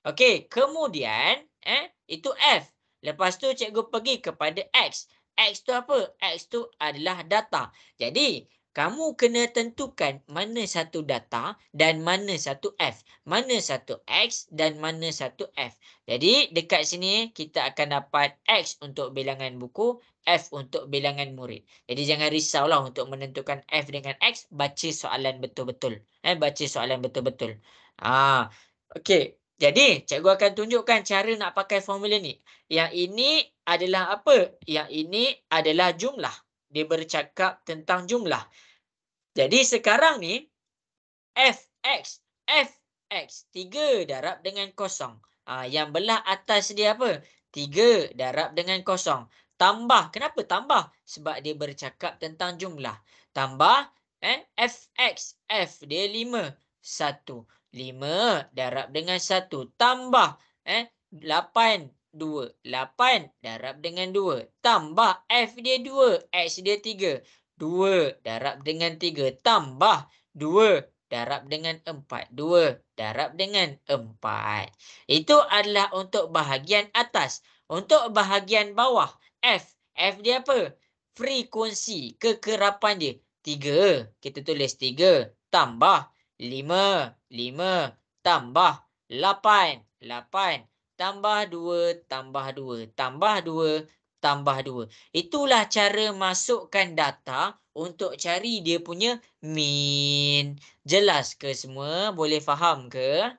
Okey, kemudian itu F. Lepas tu cikgu pergi kepada X. X tu apa? X tu adalah data. Jadi, kamu kena tentukan mana satu data dan mana satu F. Mana satu X dan mana satu F. Jadi dekat sini kita akan dapat X untuk bilangan buku, F untuk bilangan murid. Jadi jangan risaulah untuk menentukan F dengan X, baca soalan betul-betul. Baca soalan betul-betul. Okey. Jadi cikgu akan tunjukkan cara nak pakai formula ni. Yang ini adalah apa? Yang ini adalah jumlah. Dia bercakap tentang jumlah. Jadi sekarang ni Fx 3 darab dengan kosong. Yang belah atas dia apa? 3 darab dengan kosong. Tambah. Kenapa tambah? Sebab dia bercakap tentang jumlah. Tambah Fx. F dia 5. 1. 5 darab dengan 1. Tambah 8. 2. 8 darab dengan 2. Tambah F dia 2. X dia 3. 2 darab dengan 3. Tambah 2 darab dengan 4. 2 darab dengan 4. Itu adalah untuk bahagian atas. Untuk bahagian bawah, F. F dia apa? Frekuensi, kekerapan dia. 3. Kita tulis 3. Tambah 5. 5. Tambah 8. 8. Tambah 2. Tambah 2. Tambah 2. Tambah 2. Itulah cara masukkan data untuk cari dia punya min. Jelas ke semua? Boleh faham ke?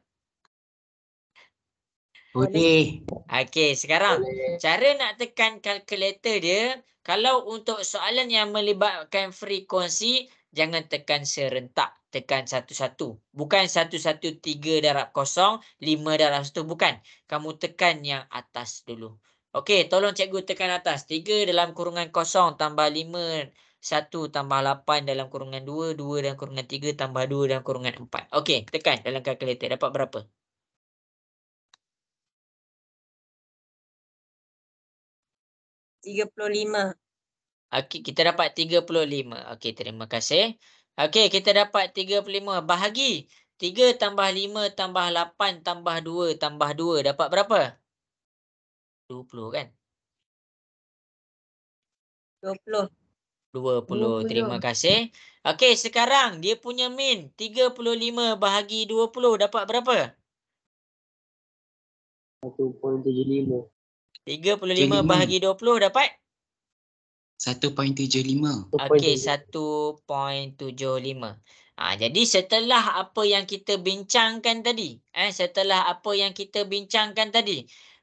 Boleh. Okey, sekarang cara nak tekan kalkulator dia, kalau untuk soalan yang melibatkan frekuensi, jangan tekan serentak, tekan satu-satu. Bukan 113 darab 0, 5 darab 1, bukan. Kamu tekan yang atas dulu. Okey, tolong cikgu tekan atas. 3 dalam kurungan 0 tambah 5, 1 tambah 8 dalam kurungan 2, 2 dalam kurungan 3 tambah 2 dalam kurungan 4. Okey, tekan dalam kalkulator. Dapat berapa? 35. Okey, kita dapat 35. Okey, terima kasih. Okey, kita dapat 35. Bahagi 3 tambah 5 tambah 8 tambah 2 tambah 2. Dapat berapa? 20 kan? 20. 20. Terima kasih. Okey, sekarang dia punya min. 35 bahagi 20. Dapat berapa? 1.75. 35 bahagi 20 dapat? 1.75. Okey, 1.75. Jadi setelah apa yang kita bincangkan tadi,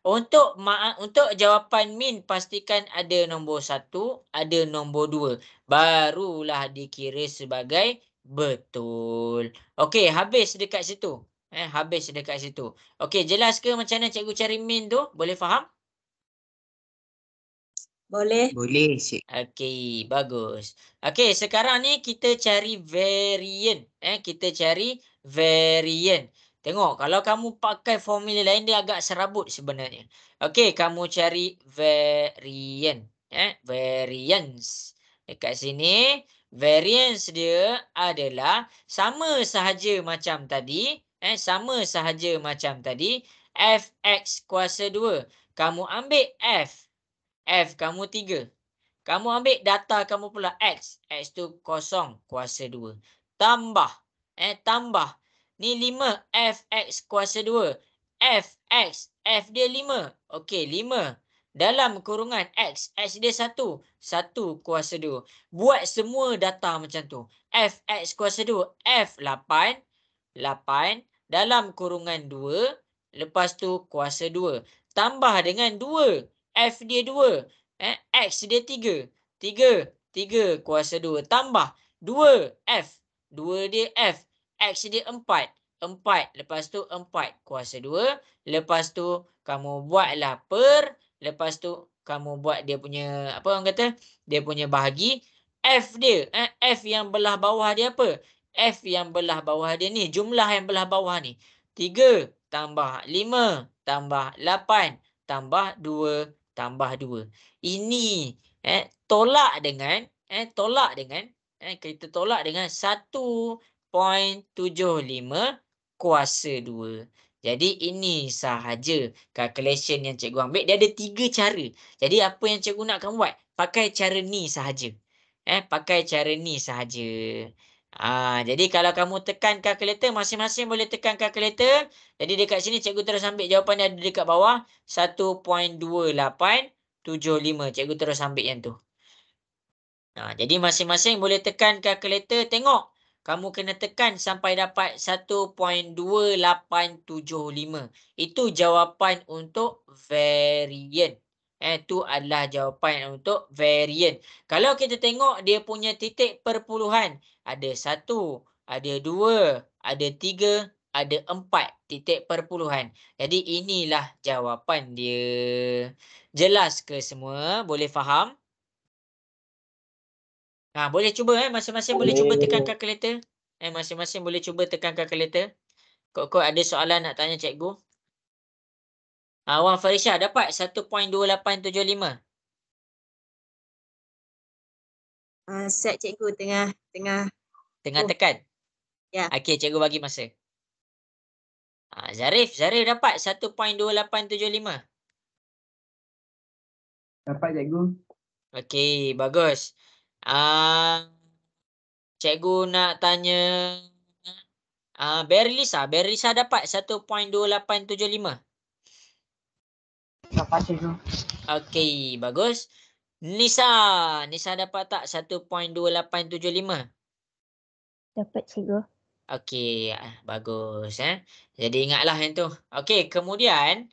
untuk jawapan min pastikan ada nombor 1, ada nombor 2. Barulah dikira sebagai betul. Okey, habis dekat situ. Habis dekat situ. Okey, jelas ke macam mana cikgu cari min tu? Boleh faham? Boleh. Boleh, Cik. Okey, bagus. Okey, sekarang ni kita cari varian. Kita cari varian. Tengok, kalau kamu pakai formula lain, dia agak serabut sebenarnya. Okey, kamu cari varian. Variance. Dekat sini, variance dia adalah sama sahaja macam tadi. Sama sahaja macam tadi. Fx kuasa 2. Kamu ambil F. F kamu 3. Kamu ambil data kamu pula X. X tu 0 kuasa 2. Tambah. Tambah. Ni 5. Fx kuasa 2. Fx. F dia 5. Okey, 5. Dalam kurungan X. X dia 1. 1 kuasa 2. Buat semua data macam tu. Fx kuasa 2. F 8. 8. Dalam kurungan 2. Lepas tu kuasa 2. Tambah dengan 2. F dia 2. X dia 3. 3 kuasa 2. Tambah 2 F. 2 dia F. X dia 4. 4. Lepas tu 4 kuasa 2. Lepas tu kamu buatlah per. Lepas tu kamu buat dia punya, apa orang kata? Dia punya bahagi. F dia. F yang belah bawah dia apa? F yang belah bawah dia ni. Jumlah yang belah bawah ni. 3 tambah 5 tambah 8 tambah 2 tambah 2. Ini tolak dengan kita tolak dengan 1.75 kuasa 2. Jadi ini sahaja calculation yang cikgu ambil. Dia ada 3 cara. Jadi apa yang cikgu nak kamu buat? Pakai cara ni sahaja. Pakai cara ni sahaja. Jadi kalau kamu tekan kalkulator, masing-masing boleh tekan kalkulator. Jadi dekat sini cikgu terus ambil jawapan yang ada dekat bawah. 1.2875. Cikgu terus ambil yang tu. Jadi masing-masing boleh tekan kalkulator. Tengok. Kamu kena tekan sampai dapat 1.2875. Itu jawapan untuk variant. Itu adalah jawapan untuk variant. Kalau kita tengok dia punya titik perpuluhan. Ada 1, ada 2, ada 3, ada 4 titik perpuluhan. Jadi inilah jawapan dia. Jelas ke semua? Boleh faham? Boleh cuba masing-masing boleh cuba tekan kalkulator. Masing-masing boleh cuba tekan kalkulator. Kok ada soalan nak tanya cikgu? Wan Farisha dapat 1.2875. Set cikgu tengah Tengah tekan. Ya. Okey, cikgu bagi masa. Zarif dapat 1.2875. Dapat cikgu. Okey, bagus. Cikgu nak tanya Berlisa dapat 1.2875. Dapat cikgu. Okey, bagus. Nisa dapat tak 1.2875? Dapat cikgu. Okey, bagus Jadi ingatlah yang tu. Okey, kemudian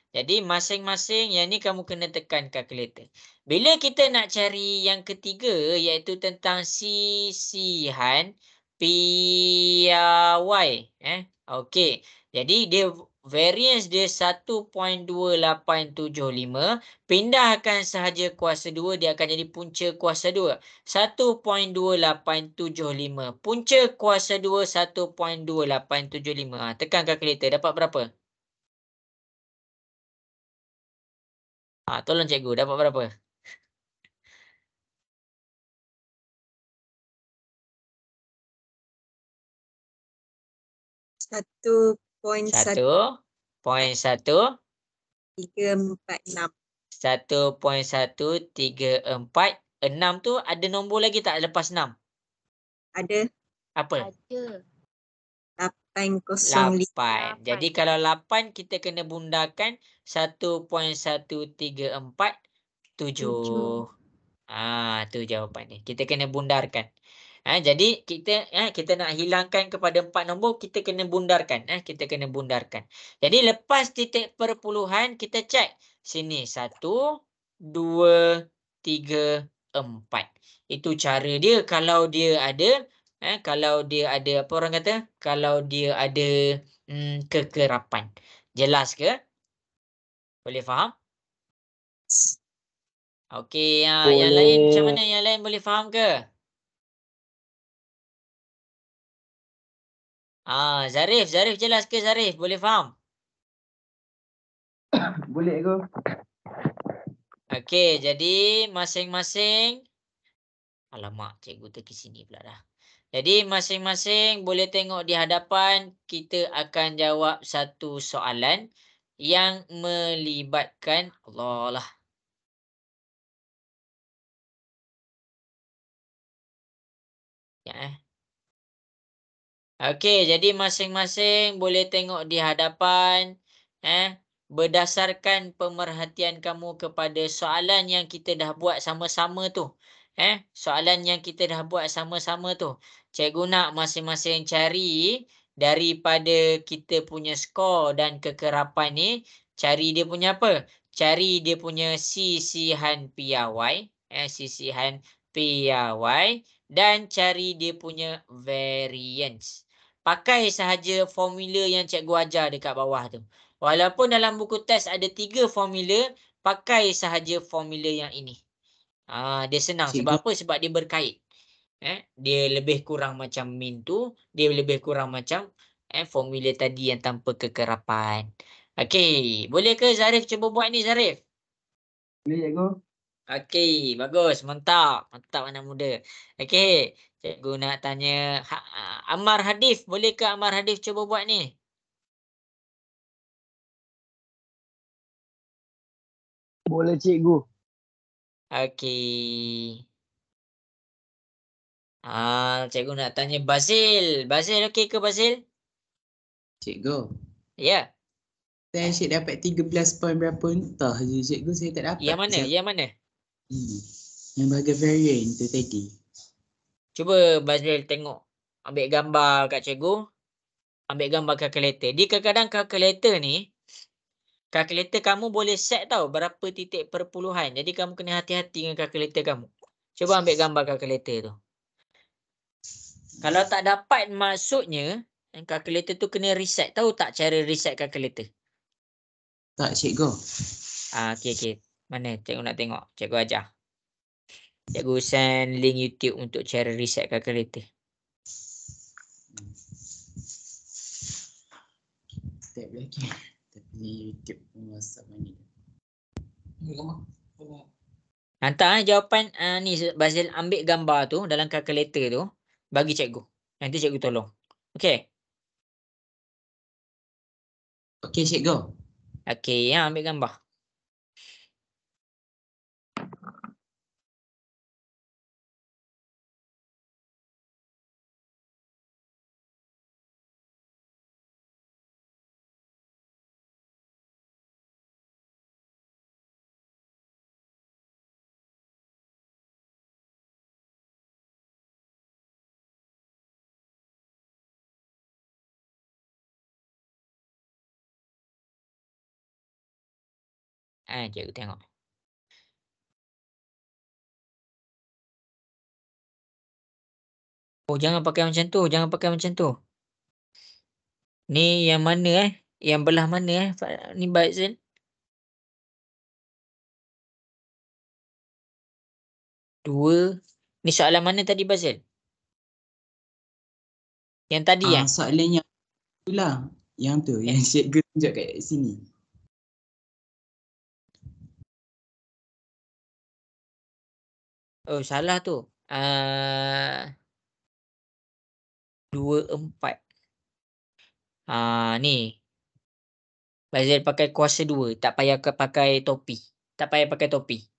jadi masing-masing yang ni kamu kena tekan kalkulator. Bila kita nak cari yang ketiga iaitu tentang sisihan piawai Okey. Jadi dia variance dia 1.2875, pindahkan sahaja kuasa 2 dia akan jadi punca kuasa 2. 1.2875. Punca kuasa 2 1.2875. Tekan kalkulator. Dapat berapa? Tolong cikgu. Dapat berapa? 1.1 1.1 346. 1.136 tu ada nombor lagi tak lepas 6? Ada Apa? 805. 8. Jadi kalau 8 kita kena bundarkan 1.1347. Tu jawapan ni. Kita kena bundarkan. Jadi kita nak hilangkan kepada 4 nombor, kita kena bundarkan. Kita kena bundarkan. Jadi lepas titik perpuluhan kita cek sini 1, 2, 3, 4. Itu cara dia kalau dia ada apa orang kata? Kalau dia ada kekerapan. Jelas ke? Boleh faham? Okey, yang lain macam mana? Yang lain boleh faham ke? Zarif jelas ke Zarif? Boleh faham? Boleh cikgu. Okey, jadi masing-masing alamak, cikgu ke sini pula dah. Jadi masing-masing boleh tengok di hadapan, kita akan jawab satu soalan yang melibatkan Allah lah. Okey, jadi masing-masing boleh tengok di hadapan berdasarkan pemerhatian kamu kepada soalan yang kita dah buat sama-sama tu. Soalan yang kita dah buat sama-sama tu. Cikgu nak masing-masing cari daripada kita punya skor dan kekerapan ni, cari dia punya apa? Cari dia punya sisihan piawai, sisihan piawai dan cari dia punya variance. Pakai sahaja formula yang cikgu ajar dekat bawah tu. Walaupun dalam buku test ada 3 formula, pakai sahaja formula yang ini. Dia senang. Cikgu. Sebab apa? Sebab dia berkait. Dia lebih kurang macam min tu, dia lebih kurang macam formula tadi yang tanpa kekerapan. Okey, boleh ke Zarif cuba buat ni Zarif? Boleh cikgu. Okey, bagus. Mantap. Mantap anak muda. Okey, cikgu nak tanya Ammar Hadif. Boleh ke Ammar Hadif cuba buat ni? Boleh cikgu. Okey. Cikgu nak tanya Basil. Basil okey ke Basil? Cikgu. Ya. Saya asyik dapat 13 poin berapa entah je cikgu, saya tak dapat. Yang mana? Yang mana? Yang bahagian variant tu tadi. Cuba Basil tengok. Ambil gambar kat cikgu. Ambil gambar kalkulator. Di kadang-kadang kalkulator ni, kalkulator kamu boleh set tau berapa titik perpuluhan. Jadi kamu kena hati-hati dengan kalkulator kamu. Cuba ambil gambar kalkulator tu. Kalau tak dapat maksudnya, kalkulator tu kena reset. Tahu tak cara reset kalkulator? Tak cikgu. Okey. Mana cikgu nak tengok? Cikgu ajar. Cikgu send link YouTube untuk cara reset kalkulator. Tab lagi. Tapi YouTube pun WhatsApp mana dia? Hantar jawapan ni Bazil ambil gambar tu dalam kalkulator tu bagi cikgu. Nanti cikgu tolong. Okey. Okey cikgu. Okey, ambil gambar. Cikgu tengok. Oh, jangan pakai macam tu. Jangan pakai macam tu. Ni yang mana Yang belah mana ni Bazil? Dua. Ni soalan mana tadi Bazil? Yang tadi Soalan yang tu lah. Yang tu, yang cikgu tunjuk kat sini. Oh, salah tu. 24. Ni. Bazil pakai kuasa 2. Tak payah pakai topi. Tak payah pakai topi.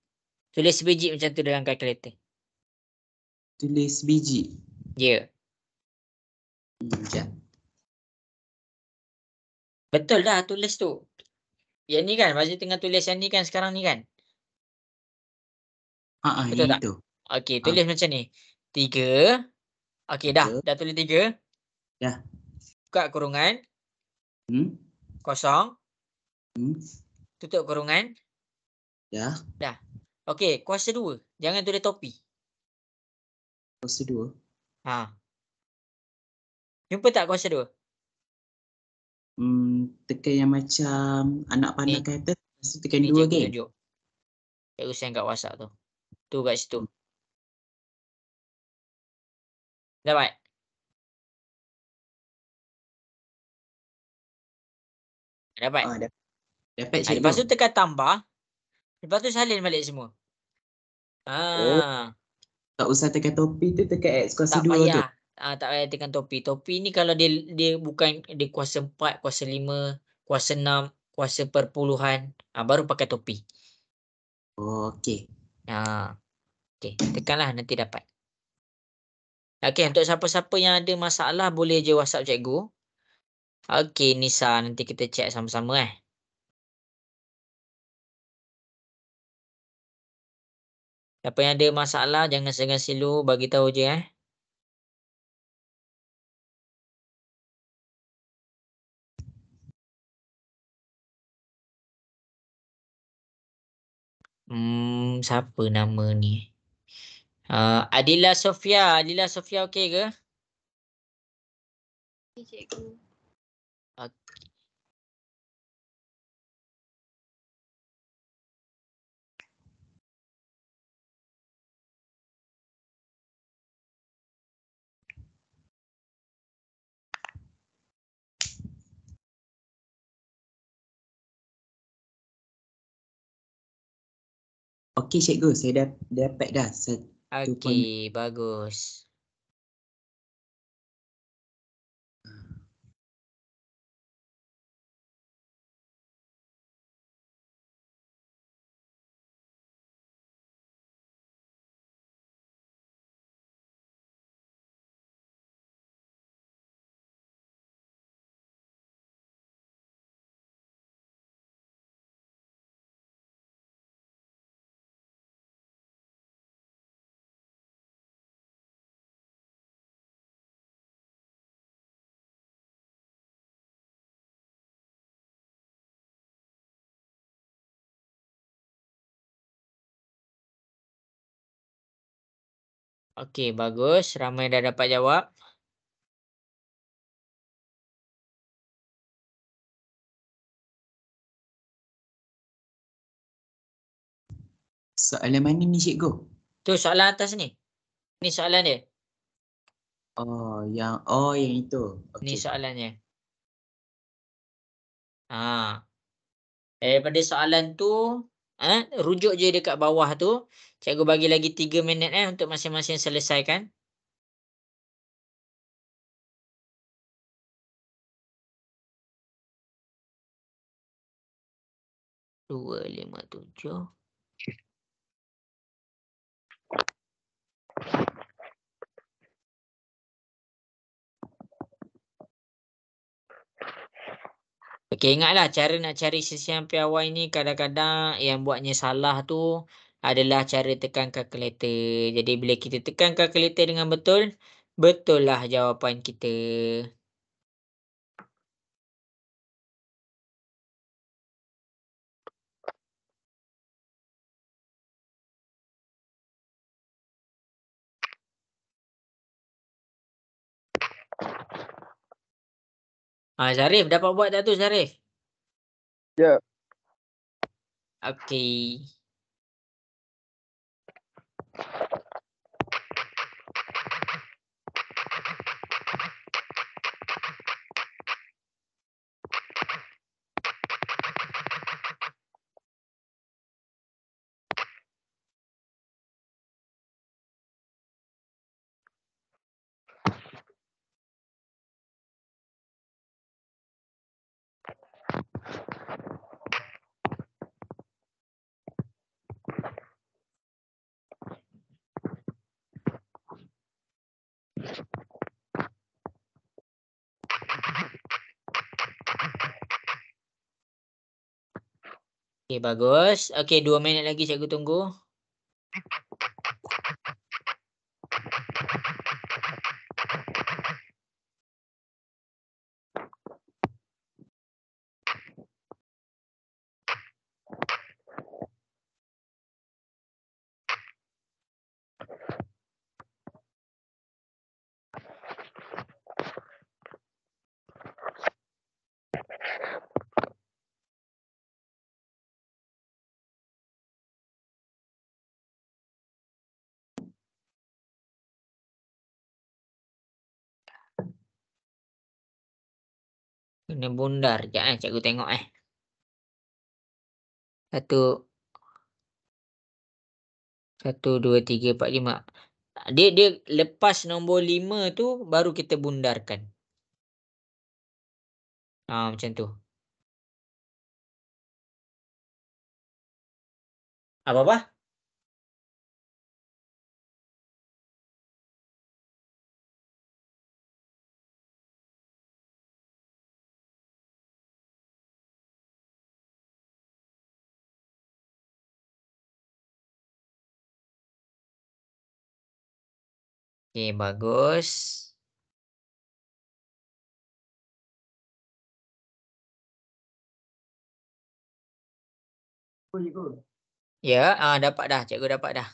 Tulis sebiji macam tu dalam kalkulator. Tulis biji. Ya. Sekejap. Betul dah tulis tu. Yang ni kan, Bazil tengah tulis yang ni kan sekarang ni kan? Betul Yang tak? itu. Okey, tulis macam ni. 3. Okey, dah. Betul. Dah tulis 3. Dah. Buka kurungan. Kosong. Tutup kurungan. Dah. Dah. Okey, kuasa 2. Jangan tulis topi. Kuasa 2. Jumpa tak kuasa 2? Tekan yang macam anak panah Ni. ke atas. Lepas tu tekan Ni 2 cikgu kan? tunjuk. Cikgu send kat WhatsApp tu. Tu kat situ. Dapat? Dapat? Dapat cikgu. Lepas tu tekan tambah. Lepas tu salin balik semua. Tak usah tekan topi tu, tekan X kuasa Tak 2 tu. payah. Tak payah tekan topi. Topi ni kalau dia bukan dia kuasa 4, kuasa 5, kuasa 6, kuasa perpuluhan, baru pakai topi. Okey. Okey, tekanlah nanti dapat. Okey, untuk siapa-siapa yang ada masalah boleh je WhatsApp cikgu. Okey, Nisa, nanti kita check sama-sama Siapa yang ada masalah jangan segan silu bagi tahu je siapa nama ni? Adila Sofia okey ke? Okey, cikgu. Okey cikgu, saya dah dapat dah. Okey, bagus. Okey, bagus. Ramai dah dapat jawab. Soalan mana ni cikgu? Tu soalan atas ni. Ni soalan dia. Yang itu. Ni Okey. soalannya. Daripada soalan tu, rujuk je dekat bawah tu. Cikgu bagi lagi 3 minit untuk masing-masing selesaikan. Dua, 5, 7. Okey, ingatlah cara nak cari sisihan piawai ni kadang-kadang yang buatnya salah tu adalah cara tekan kalkulator. Jadi bila kita tekan kalkulator dengan betul, betul lah jawapan kita. Zarif dapat buat tak tu Zarif? Ya. Okey. Okey, bagus. Okey, 2 minit lagi cikgu tunggu. Kena bundar sekejap cikgu tengok Satu, 2, 3, 4, 5. Dia lepas nombor 5 tu baru kita bundarkan. Macam tu. Apa-apa? Okey, bagus. Cikgu. Ya, dapat dah. Cikgu dapat dah.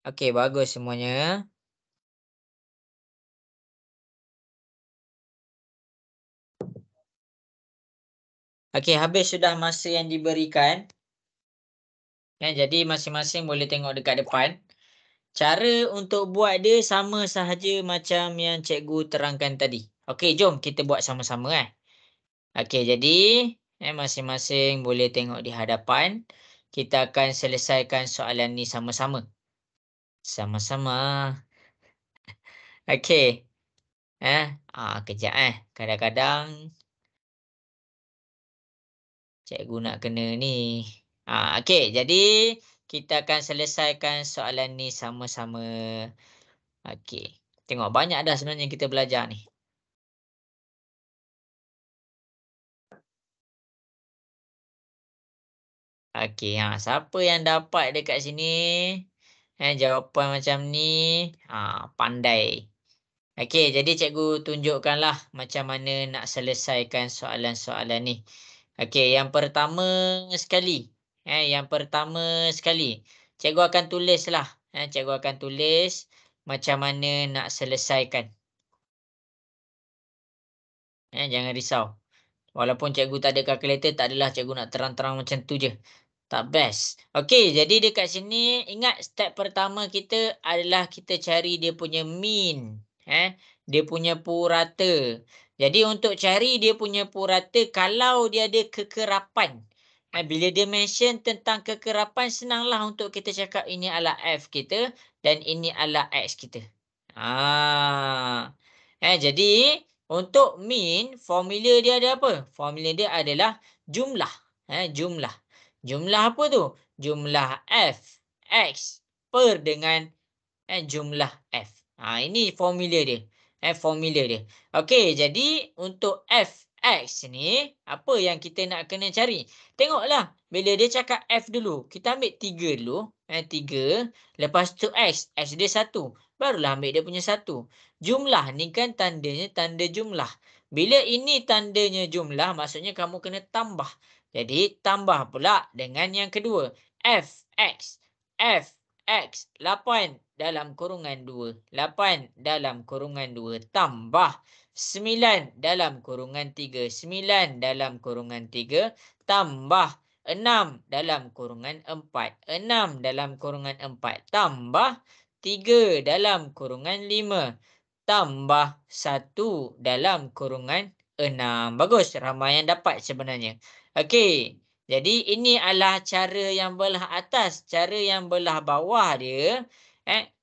Okey, bagus semuanya. Okey, habis sudah masa yang diberikan. Jadi masing-masing boleh tengok dekat depan. Cara untuk buat dia sama sahaja macam yang cikgu terangkan tadi. Okey, jom kita buat sama-sama Okey, jadi masing-masing boleh tengok di hadapan. Kita akan selesaikan soalan ni sama-sama. Sama-sama. Okey. Kejap Kadang-kadang cikgu nak kena ni. Okey, jadi kita akan selesaikan soalan ni sama-sama. Okey. Tengok banyak dah sebenarnya kita belajar ni. Okey, siapa yang dapat dekat sini? Jawapan macam ni, pandai. Okey, jadi cikgu tunjukkanlah macam mana nak selesaikan soalan-soalan ni. Okey, yang pertama sekali, Yang pertama sekali, cikgu akan tulislah. Cikgu akan tulis macam mana nak selesaikan. Jangan risau. Walaupun cikgu tak ada kalkulator, tak adalah cikgu nak terang-terang macam tu je. Tak best. Okey, jadi dekat sini ingat step pertama kita adalah kita cari dia punya mean. Dia punya purata. Jadi untuk cari dia punya purata, kalau dia ada kekerapan. Bila dia mention tentang kekerapan, senanglah untuk kita cakap ini adalah F kita dan ini adalah X kita. Jadi untuk mean, formula dia ada apa? Formula dia adalah jumlah. Jumlah. Jumlah apa tu? Jumlah F, X per dengan jumlah F. Ini formula dia. Formula dia. Okey, jadi untuk F, X ni, apa yang kita nak kena cari? Tengoklah, bila dia cakap F dulu, kita ambil 3 dulu. 3. Lepas tu X, X dia 1. Barulah ambil dia punya 1. Jumlah ni kan tandanya tanda jumlah. Bila ini tandanya jumlah, maksudnya kamu kena tambah. Jadi, tambah pula dengan yang kedua. F, X. F, X. 8 dalam kurungan 2. 8 dalam kurungan 2. Tambah 9 dalam kurungan 3. 9 dalam kurungan 3. Tambah 6 dalam kurungan 4. 6 dalam kurungan 4. Tambah 3 dalam kurungan 5. Tambah 1 dalam kurungan 6. Bagus. Ramai yang dapat sebenarnya. Okey. Jadi ini adalah cara yang belah atas. Cara yang belah bawah dia.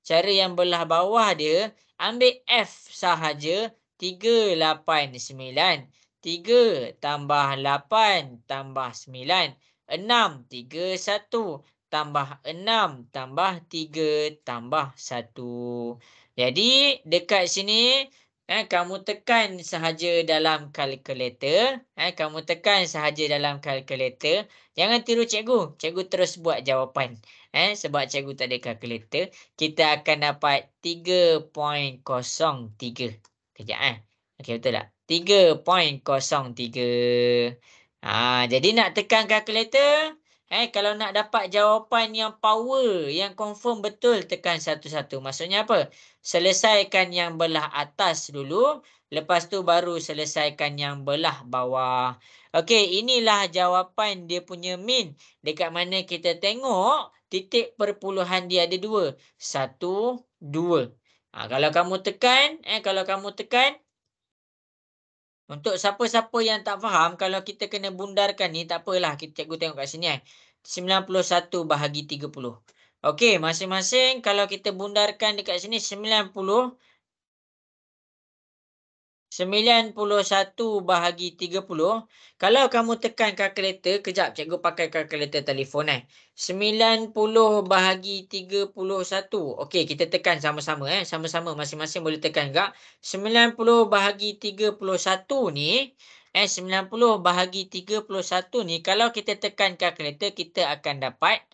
Cara yang belah bawah dia. Ambil F sahaja. 3, 8, 9. 3 tambah 8 tambah 9. 6, 3, 1. Tambah 6 tambah 3 tambah 1. Jadi dekat sini kamu tekan sahaja dalam kalkulator. Kamu tekan sahaja dalam kalkulator. Jangan tiru cikgu. Cikgu terus buat jawapan. Sebab cikgu tak ada kalkulator. Kita akan dapat 3.03. Kejap Okey, betul tak? 3.03. Jadi nak tekan kalkulator. Kalau nak dapat jawapan yang power, yang confirm betul, tekan satu-satu. Maksudnya apa? Selesaikan yang belah atas dulu. Lepas tu baru selesaikan yang belah bawah. Okey, inilah jawapan dia punya mean. Dekat mana kita tengok titik perpuluhan dia ada 2. 1, 2. Kalau kamu tekan, untuk siapa-siapa yang tak faham, kalau kita kena bundarkan ni, tak apalah. Cikgu tengok kat sini 91 bahagi 30. Okey, masing-masing kalau kita bundarkan dekat sini 91 bahagi 30. Kalau kamu tekan kalkulator, kejap cikgu pakai kalkulator telefon 90 bahagi 31. Okey, kita tekan sama-sama Sama-sama masing-masing boleh tekan juga. 90 bahagi 31 ni 90 bahagi 31 ni kalau kita tekan kalkulator kita akan dapat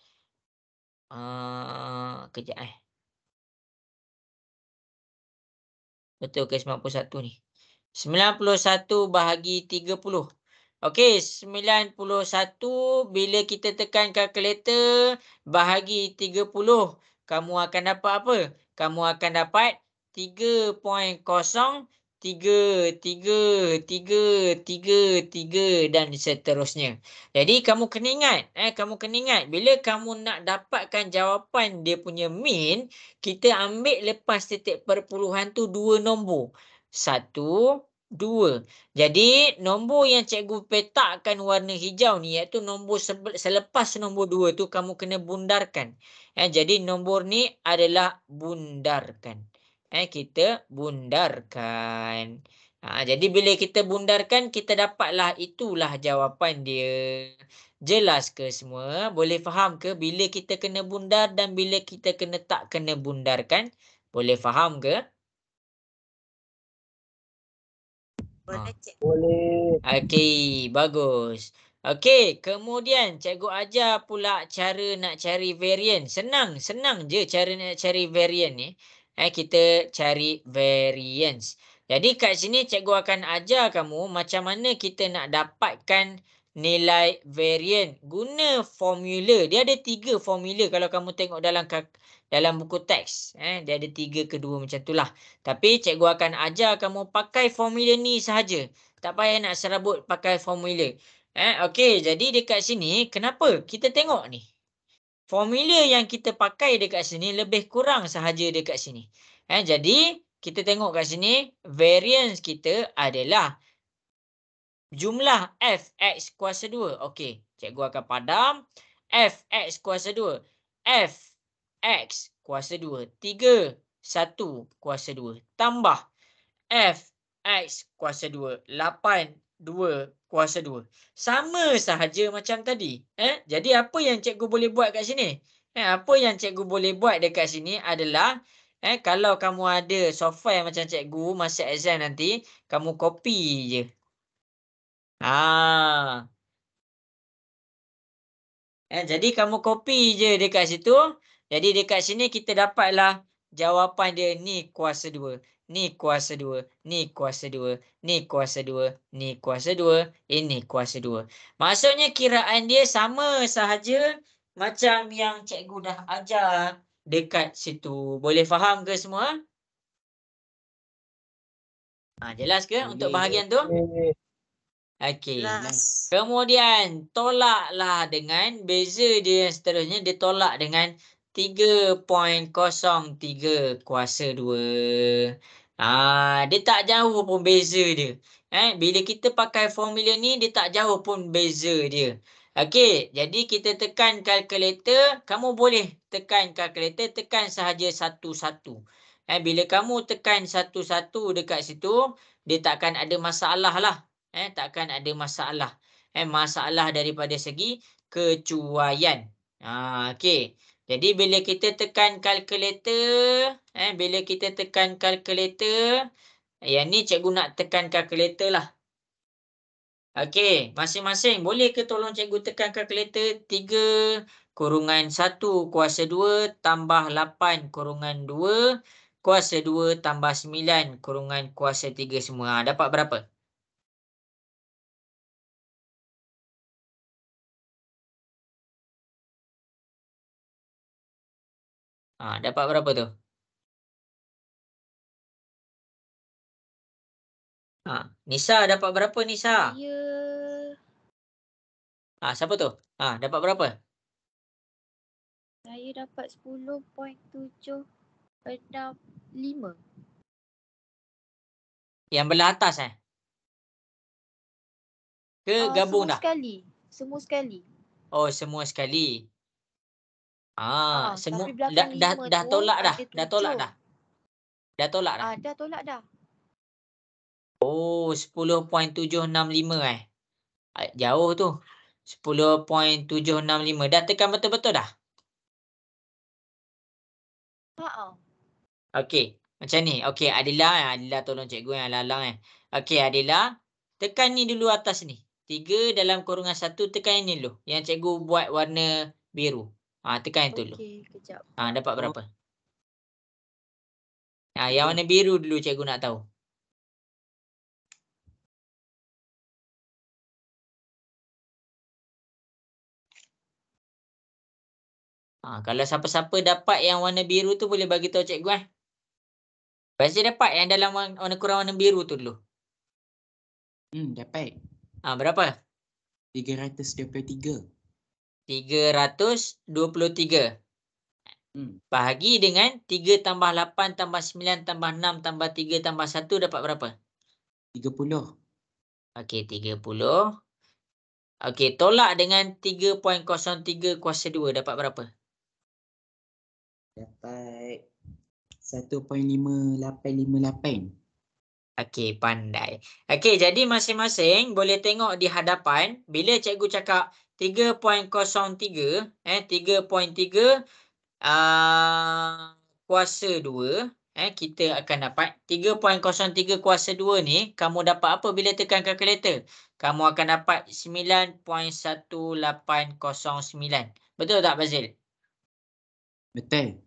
kejap Betul ke 91 ni? 91 bahagi 30. Okey, 91 bila kita tekan kalkulator bahagi 30, kamu akan dapat apa? Kamu akan dapat 3.0333 dan seterusnya. Jadi kamu kena ingat, bila kamu nak dapatkan jawapan dia punya mean, kita ambil lepas titik perpuluhan tu 2 nombor. 1, 2. Jadi nombor yang cikgu petakkan warna hijau ni iaitu nombor selepas nombor 2 tu kamu kena bundarkan. Jadi nombor ni adalah bundarkan. Kita bundarkan. Jadi bila kita bundarkan kita dapatlah itulah jawapan dia. Jelas ke semua? Boleh faham ke bila kita kena bundar dan bila kita tak kena bundarkan? Boleh faham ke? Boleh cik. Boleh. Okey, bagus. Okey, kemudian cikgu ajar pula cara nak cari variance. Senang je cara nak cari variance ni. Kita cari variance. Jadi kat sini cikgu akan ajar kamu macam mana kita nak dapatkan nilai varian. Guna formula. Dia ada 3 formula kalau kamu tengok dalam buku teks. Dia ada 3 ke 2 macam itulah. Tapi cikgu akan ajar kamu pakai formula ni sahaja. Tak payah nak serabut pakai formula. Okey, jadi dekat sini kenapa kita tengok ni? Formula yang kita pakai dekat sini lebih kurang sahaja dekat sini. Jadi kita tengok kat sini variance kita adalah jumlah f(x) kuasa 2. Okey, cikgu akan padam. f(x) kuasa 2. f(x) kuasa 2. 3, 1 kuasa 2. Tambah f(x) kuasa 2. 8, 2 kuasa 2. Sama sahaja macam tadi. Jadi apa yang cikgu boleh buat kat sini? Apa yang cikgu boleh buat dekat sini adalah kalau kamu ada software macam cikgu masa exam nanti, kamu copy je. Jadi kamu copy je dekat situ. Jadi dekat sini kita dapatlah jawapan dia ni kuasa 2. Ni kuasa 2. Ni kuasa 2. Ni kuasa 2. Ni kuasa 2. Ini kuasa 2. Maksudnya kiraan dia sama sahaja macam yang cikgu dah ajar dekat situ. Boleh faham ke semua? Jelas ke untuk bahagian tu? Okey. Jelas. Kemudian tolaklah dengan beza dia yang seterusnya, dia tolak dengan 3.03 kuasa 2. Dia tak jauh pun beza dia. Bila kita pakai formula ni, dia tak jauh pun beza dia. Okey, jadi kita tekan kalkulator, kamu boleh tekan kalkulator, tekan sahaja satu-satu. Bila kamu tekan satu-satu dekat situ, dia takkan ada masalah lah. Takkan ada masalah. Masalah daripada segi kecuaian. Okey. Jadi bila kita tekan kalkulator, yang ni cikgu nak tekan kalkulator lah. Okey, masing-masing boleh ke tolong cikgu tekan kalkulator? 3 kurungan 1 kuasa 2 tambah 8 kurungan 2 kuasa 2 tambah 9 kurungan kuasa 3 semua. Dapat berapa? Dapat berapa tu? Nisa dapat berapa Nisa? Siapa tu? Dapat berapa? Saya dapat 10.765. Yang belah atas Ke gabung dah? Semua sekali. Oh, semua sekali. Semua tapi belakang lima dah tu tolak dah. ada Dah tolak 7. dah. Dah tolak dah. Dah tolak dah. Oh, 10.765 Jauh tu. 10.765. Dah tekan betul-betul dah? Okey, macam ni. Okey, Adila tolong cikgu yang lalang Okey, Adila, tekan ni dulu atas ni. 3 dalam kurungan 1, tekan ni dulu. Yang cikgu buat warna biru. Tekan itu dulu. Okey, kejap. Dapat berapa? Yang warna biru dulu cikgu nak tahu. Kalau siapa-siapa dapat yang warna biru tu boleh bagi tahu cikgu Pasti dapat yang dalam warna kurang warna biru tu dulu. Dapat. Berapa? 323. 323. Bahagi dengan 3 tambah 8 tambah 9 tambah 6 tambah 3 tambah 1 dapat berapa? 30. Okey, 30. Okey, tolak dengan 3.03 kuasa 2 dapat berapa? Dapat 1.5858. Okey, pandai. Okey, jadi masing-masing boleh tengok di hadapan bila cikgu cakap 3.03 3.3 kuasa 2 kita akan dapat 3.03 kuasa 2 ni kamu dapat apa bila tekan kalkulator? Kamu akan dapat 9.1809. Betul tak Fazil? Betul.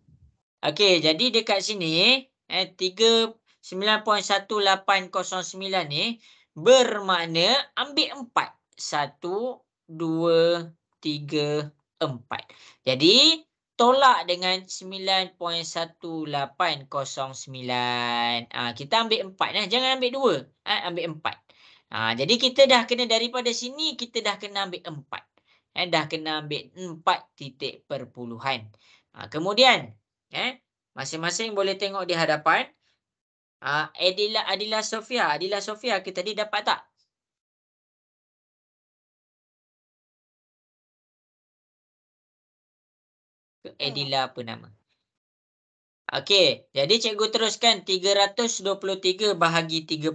Okey, jadi dekat sini 9.1809 ni bermakna ambil 4. 1, 2, 3, 4. Jadi, tolak dengan 9.1809. Kita ambil 4. Jangan ambil 2. Ambil 4. Jadi, kita dah kena daripada sini, kita dah kena ambil 4. Dah kena ambil 4 titik perpuluhan. Kemudian, masing-masing boleh tengok di hadapan. Adila Sofia. Adila Sofia, kita tadi dapat tak? Adila apa nama? Okey, jadi cikgu teruskan 323 bahagi 30.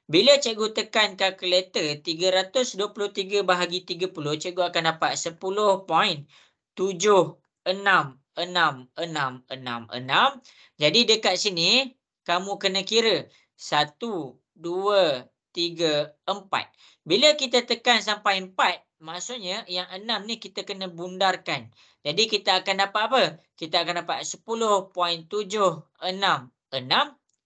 Bila cikgu tekan kalkulator 323 bahagi 30, cikgu akan dapat 10.7666666. Jadi dekat sini kamu kena kira 1, 2, 3, 4. Bila kita tekan sampai 4, maksudnya yang 6 ni kita kena bundarkan. Jadi kita akan dapat apa? Kita akan dapat 10.766.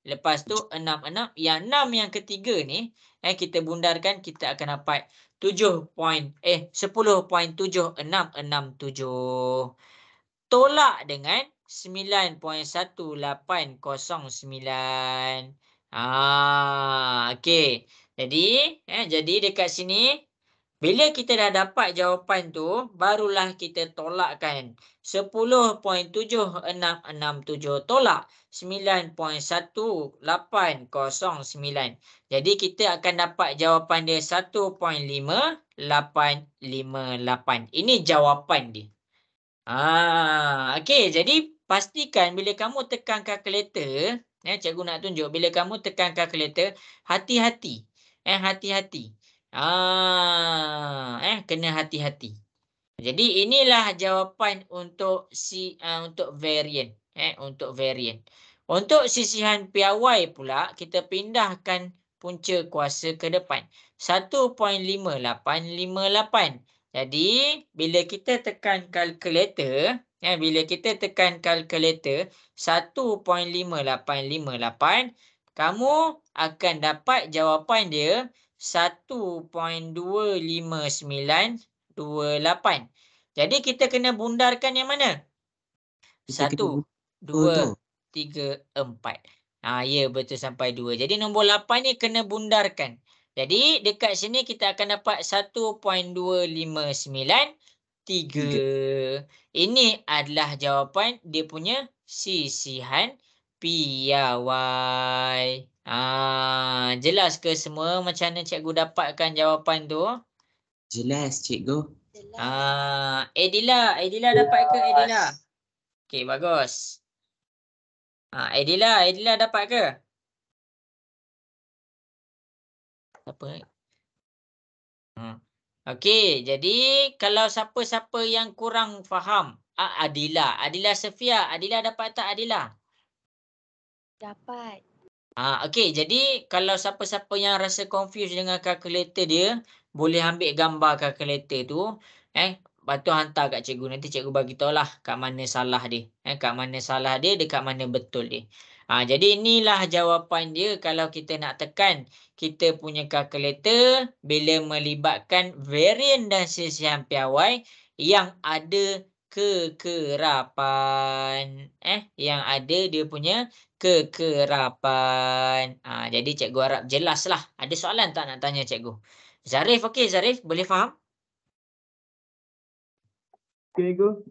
Lepas tu 66. Yang 6 yang ketiga ni, kita bundarkan, kita akan dapat 10.7667. Tolak dengan 9.1809. Okey. Jadi dekat sini, bila kita dah dapat jawapan tu, barulah kita tolakkan. 10.7667 tolak 9.1809. Jadi kita akan dapat jawapan dia 1.5858. Ini jawapan dia. Okey, jadi pastikan bila kamu tekan kalkulator, cikgu nak tunjuk, bila kamu tekan kalkulator, hati-hati. Hati-hati. Kena hati-hati. Jadi inilah jawapan untuk untuk varian. Untuk varian. Untuk sisihan piawai pula, kita pindahkan punca kuasa ke depan. 1.5858. Jadi, bila kita tekan kalkulator, 1.5858, kamu akan dapat jawapan dia 1.25928. Jadi, kita kena bundarkan yang mana? 1, 2, 3, 4. Ya, betul sampai 2. Jadi, nombor 8 ni kena bundarkan. Jadi, dekat sini kita akan dapat 1.259.3. Ini adalah jawapan dia punya sisihan piawai. Jelas ke semua macam mana cikgu dapatkan jawapan tu? Jelas, cikgu. Adila dapat ke Adila? Okey, bagus. Adila dapat ke? Apa? Okey, jadi kalau siapa-siapa yang kurang faham, Adila Sofia, Adila dapat tak Adila? Dapat. Okey, jadi kalau siapa-siapa yang rasa confused dengan kalkulator dia, boleh ambil gambar kalkulator tu, lepas tu hantar kat cikgu. Nanti cikgu bagi tahulah kat mana salah dia. Kat mana salah dia, dekat mana betul dia. Jadi inilah jawapan dia kalau kita nak tekan kita punya kalkulator bila melibatkan varian dan sisihan piawai yang ada kekerapan. Yang ada dia punya kekerapan. Jadi cikgu harap jelas lah. Ada soalan tak nak tanya cikgu? Zarif, okey Zarif, boleh faham? Okay, cikgu.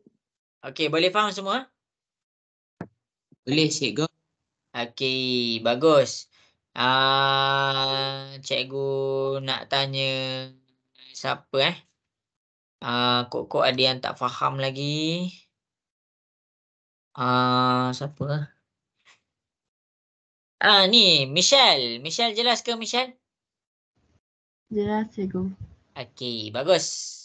Okey, boleh faham semua? Boleh, cikgu. Okey, bagus. Cikgu nak tanya siapa kok ada yang tak faham lagi. Siapa? Ni Michelle. Michelle jelas ke Michelle? Jelas, cikgu. Okey, bagus.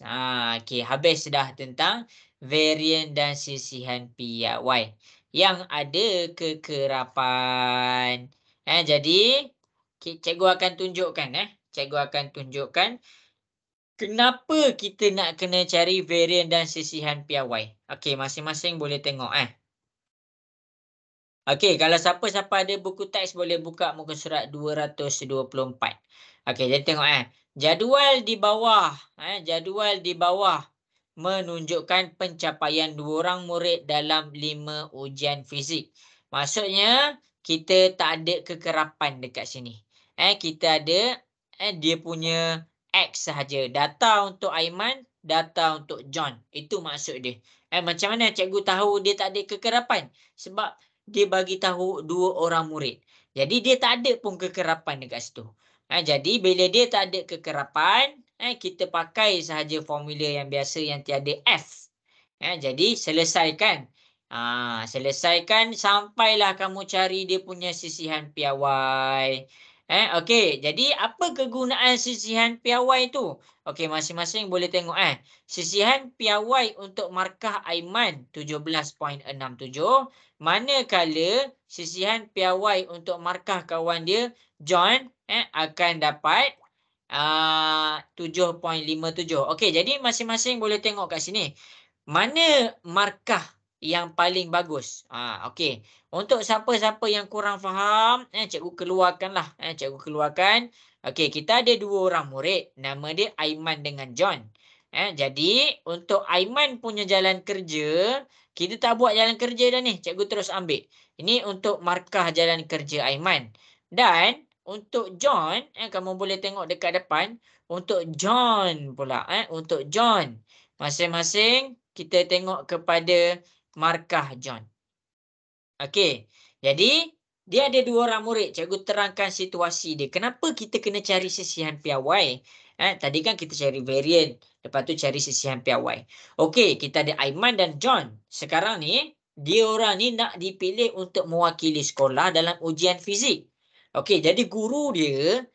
Okey, habis dah tentang varian dan sisihan piawai yang ada kekerapan. Jadi cikgu akan tunjukkan Cikgu akan tunjukkan kenapa kita nak kena cari varian dan sisihan piawai. Okey, masing-masing boleh tengok Okey, kalau siapa-siapa ada buku teks boleh buka muka surat 224. Okey, jadi tengok Jadual di bawah, jadual di bawah menunjukkan pencapaian 2 orang murid dalam 5 ujian fizik. Maksudnya kita tak ada kekerapan dekat sini. Kita ada dia punya X sahaja. Data untuk Aiman, data untuk John. Itu maksud dia. Macam mana cikgu tahu dia tak ada kekerapan? Sebab dia bagi tahu 2 orang murid. Jadi dia tak ada pun kekerapan dekat situ. Jadi bila dia tak ada kekerapan, kita pakai sahaja formula yang biasa yang tiada F. Jadi selesaikan. Selesaikan sampailah kamu cari dia punya sisihan piawai. Okey, jadi apa kegunaan sisihan piawai tu? Okey, masing-masing boleh tengok Sisihan piawai untuk markah Aiman 17.67, manakala sisihan piawai untuk markah kawan dia John akan dapat 7.57. Okey, jadi masing-masing boleh tengok kat sini. Mana markah yang paling bagus? Okey. Untuk siapa-siapa yang kurang faham, cikgu keluarkanlah. Cikgu keluarkan. Okey, kita ada 2 orang murid. Nama dia Aiman dengan John. Jadi, untuk Aiman punya jalan kerja, kita tak buat jalan kerja dah ni. Cikgu terus ambil. Ini untuk markah jalan kerja Aiman. Dan untuk John, kamu boleh tengok dekat depan. Untuk John pula. Untuk John. Masing-masing kita tengok kepada markah John. Okey. Jadi, dia ada 2 orang murid. Cikgu terangkan situasi dia. Kenapa kita kena cari sisihan piawai? Tadi kan kita cari variant. Lepas tu cari sisihan piawai. Okey, kita ada Aiman dan John. Sekarang ni, dia orang ni nak dipilih untuk mewakili sekolah dalam ujian fizik. Okey, jadi guru dia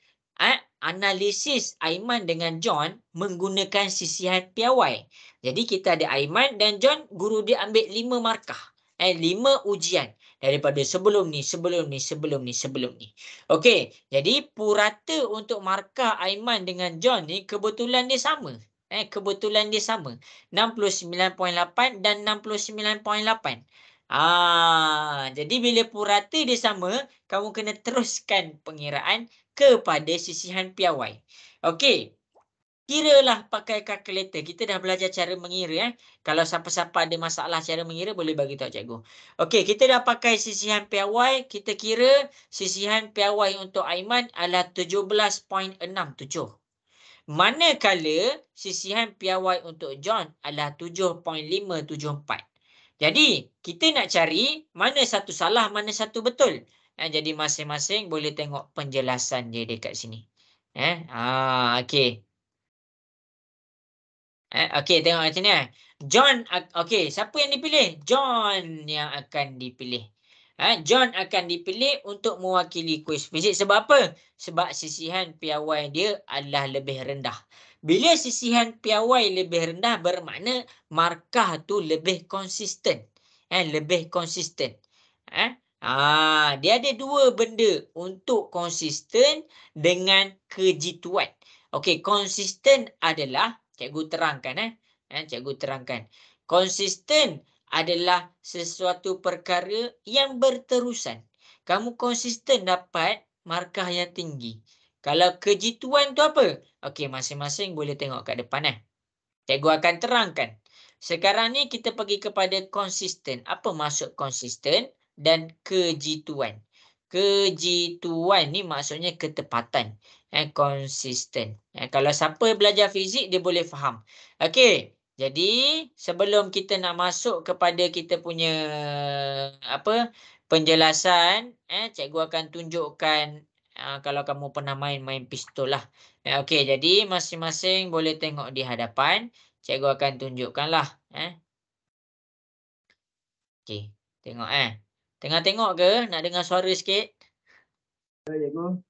analisis Aiman dengan John menggunakan sisihan piawai. Jadi kita ada Aiman dan John, guru dia ambil 5 markah. 5 ujian daripada sebelum ni. Okey, jadi purata untuk markah Aiman dengan John ni kebetulan dia sama. Kebetulan dia sama. 69.8 dan 69.8. Jadi bila purata dia sama, kamu kena teruskan pengiraan kepada sisihan piawai. Okey. Kiralah pakai kalkulator. Kita dah belajar cara mengira. Kalau siapa-siapa ada masalah cara mengira, boleh bagi tahu cikgu. Okey, kita dah pakai sisihan piawai. Kita kira sisihan piawai untuk Aiman adalah 17.67. Manakala sisihan piawai untuk John adalah 7.574. Jadi, kita nak cari mana satu salah, mana satu betul. Jadi, masing-masing boleh tengok penjelasan dia dekat sini. Okey. Okey, tengok kat sini. John, okey, siapa yang dipilih? John yang akan dipilih. John akan dipilih untuk mewakili kuis fizik. Sebab apa? Sebab sisihan piawai dia adalah lebih rendah. Bila sisihan piawai lebih rendah, bermakna markah tu lebih konsisten. Lebih konsisten. Dia ada 2 benda untuk konsisten dengan kejituan. Okey, konsisten adalah cikgu terangkan. Cikgu terangkan. Konsisten adalah sesuatu perkara yang berterusan. Kamu konsisten dapat markah yang tinggi. Kalau kejituan tu apa? Okey, masing-masing boleh tengok kat depan. Cikgu akan terangkan. Sekarang ni kita pergi kepada konsisten. Apa maksud konsisten dan kejituan? Kejituan ni maksudnya ketepatan. Konsisten. Kalau siapa belajar fizik, dia boleh faham. Okey. Jadi, sebelum kita nak masuk kepada kita punya penjelasan, cikgu akan tunjukkan kalau kamu pernah main pistol lah. Okey, jadi masing-masing boleh tengok di hadapan. Cikgu akan tunjukkanlah. Okey, tengok Tengah tengok ke? Nak dengar suara sikit? Ya, Cikgu.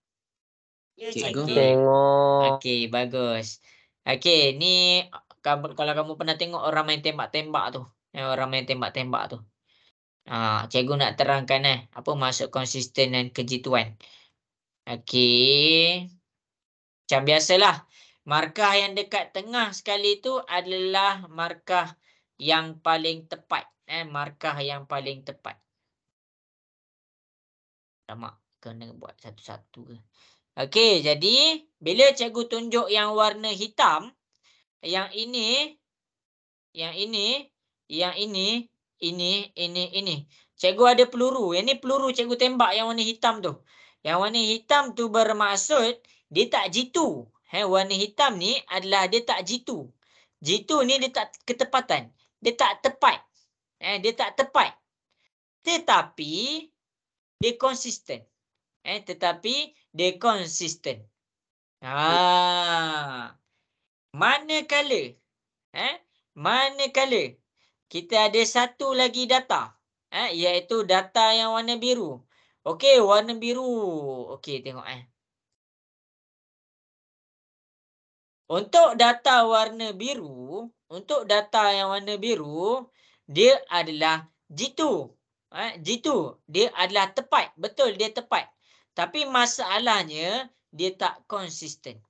cikgu. Tengok. Okey, bagus. Okey, ni kalau kamu pernah tengok orang main tembak-tembak tu. Orang main tembak-tembak tu. Cikgu nak terangkan apa maksud konsisten dan kejituan. Okey. Macam biasalah. Markah yang dekat tengah sekali tu adalah markah yang paling tepat. Markah yang paling tepat. Lama kena buat satu-satu ke. Okey, jadi bila cikgu tunjuk yang warna hitam, yang ini, yang ini, yang ini. Cikgu ada peluru. Yang ni peluru cikgu tembak yang warna hitam tu. Yang warna hitam tu bermaksud dia tak jitu. Warna hitam ni adalah dia tak jitu. Jitu ni dia tak ketepatan. Dia tak tepat. Dia tak tepat. Tetapi dia konsisten. Tetapi dia konsisten. Manakala kita ada satu lagi data, iaitu data yang warna biru. Okey, warna biru. Okey, tengok Untuk data yang warna biru, dia adalah jitu. Jitu. Dia adalah tepat. Betul, dia tepat. Tapi masalahnya, dia tak konsisten.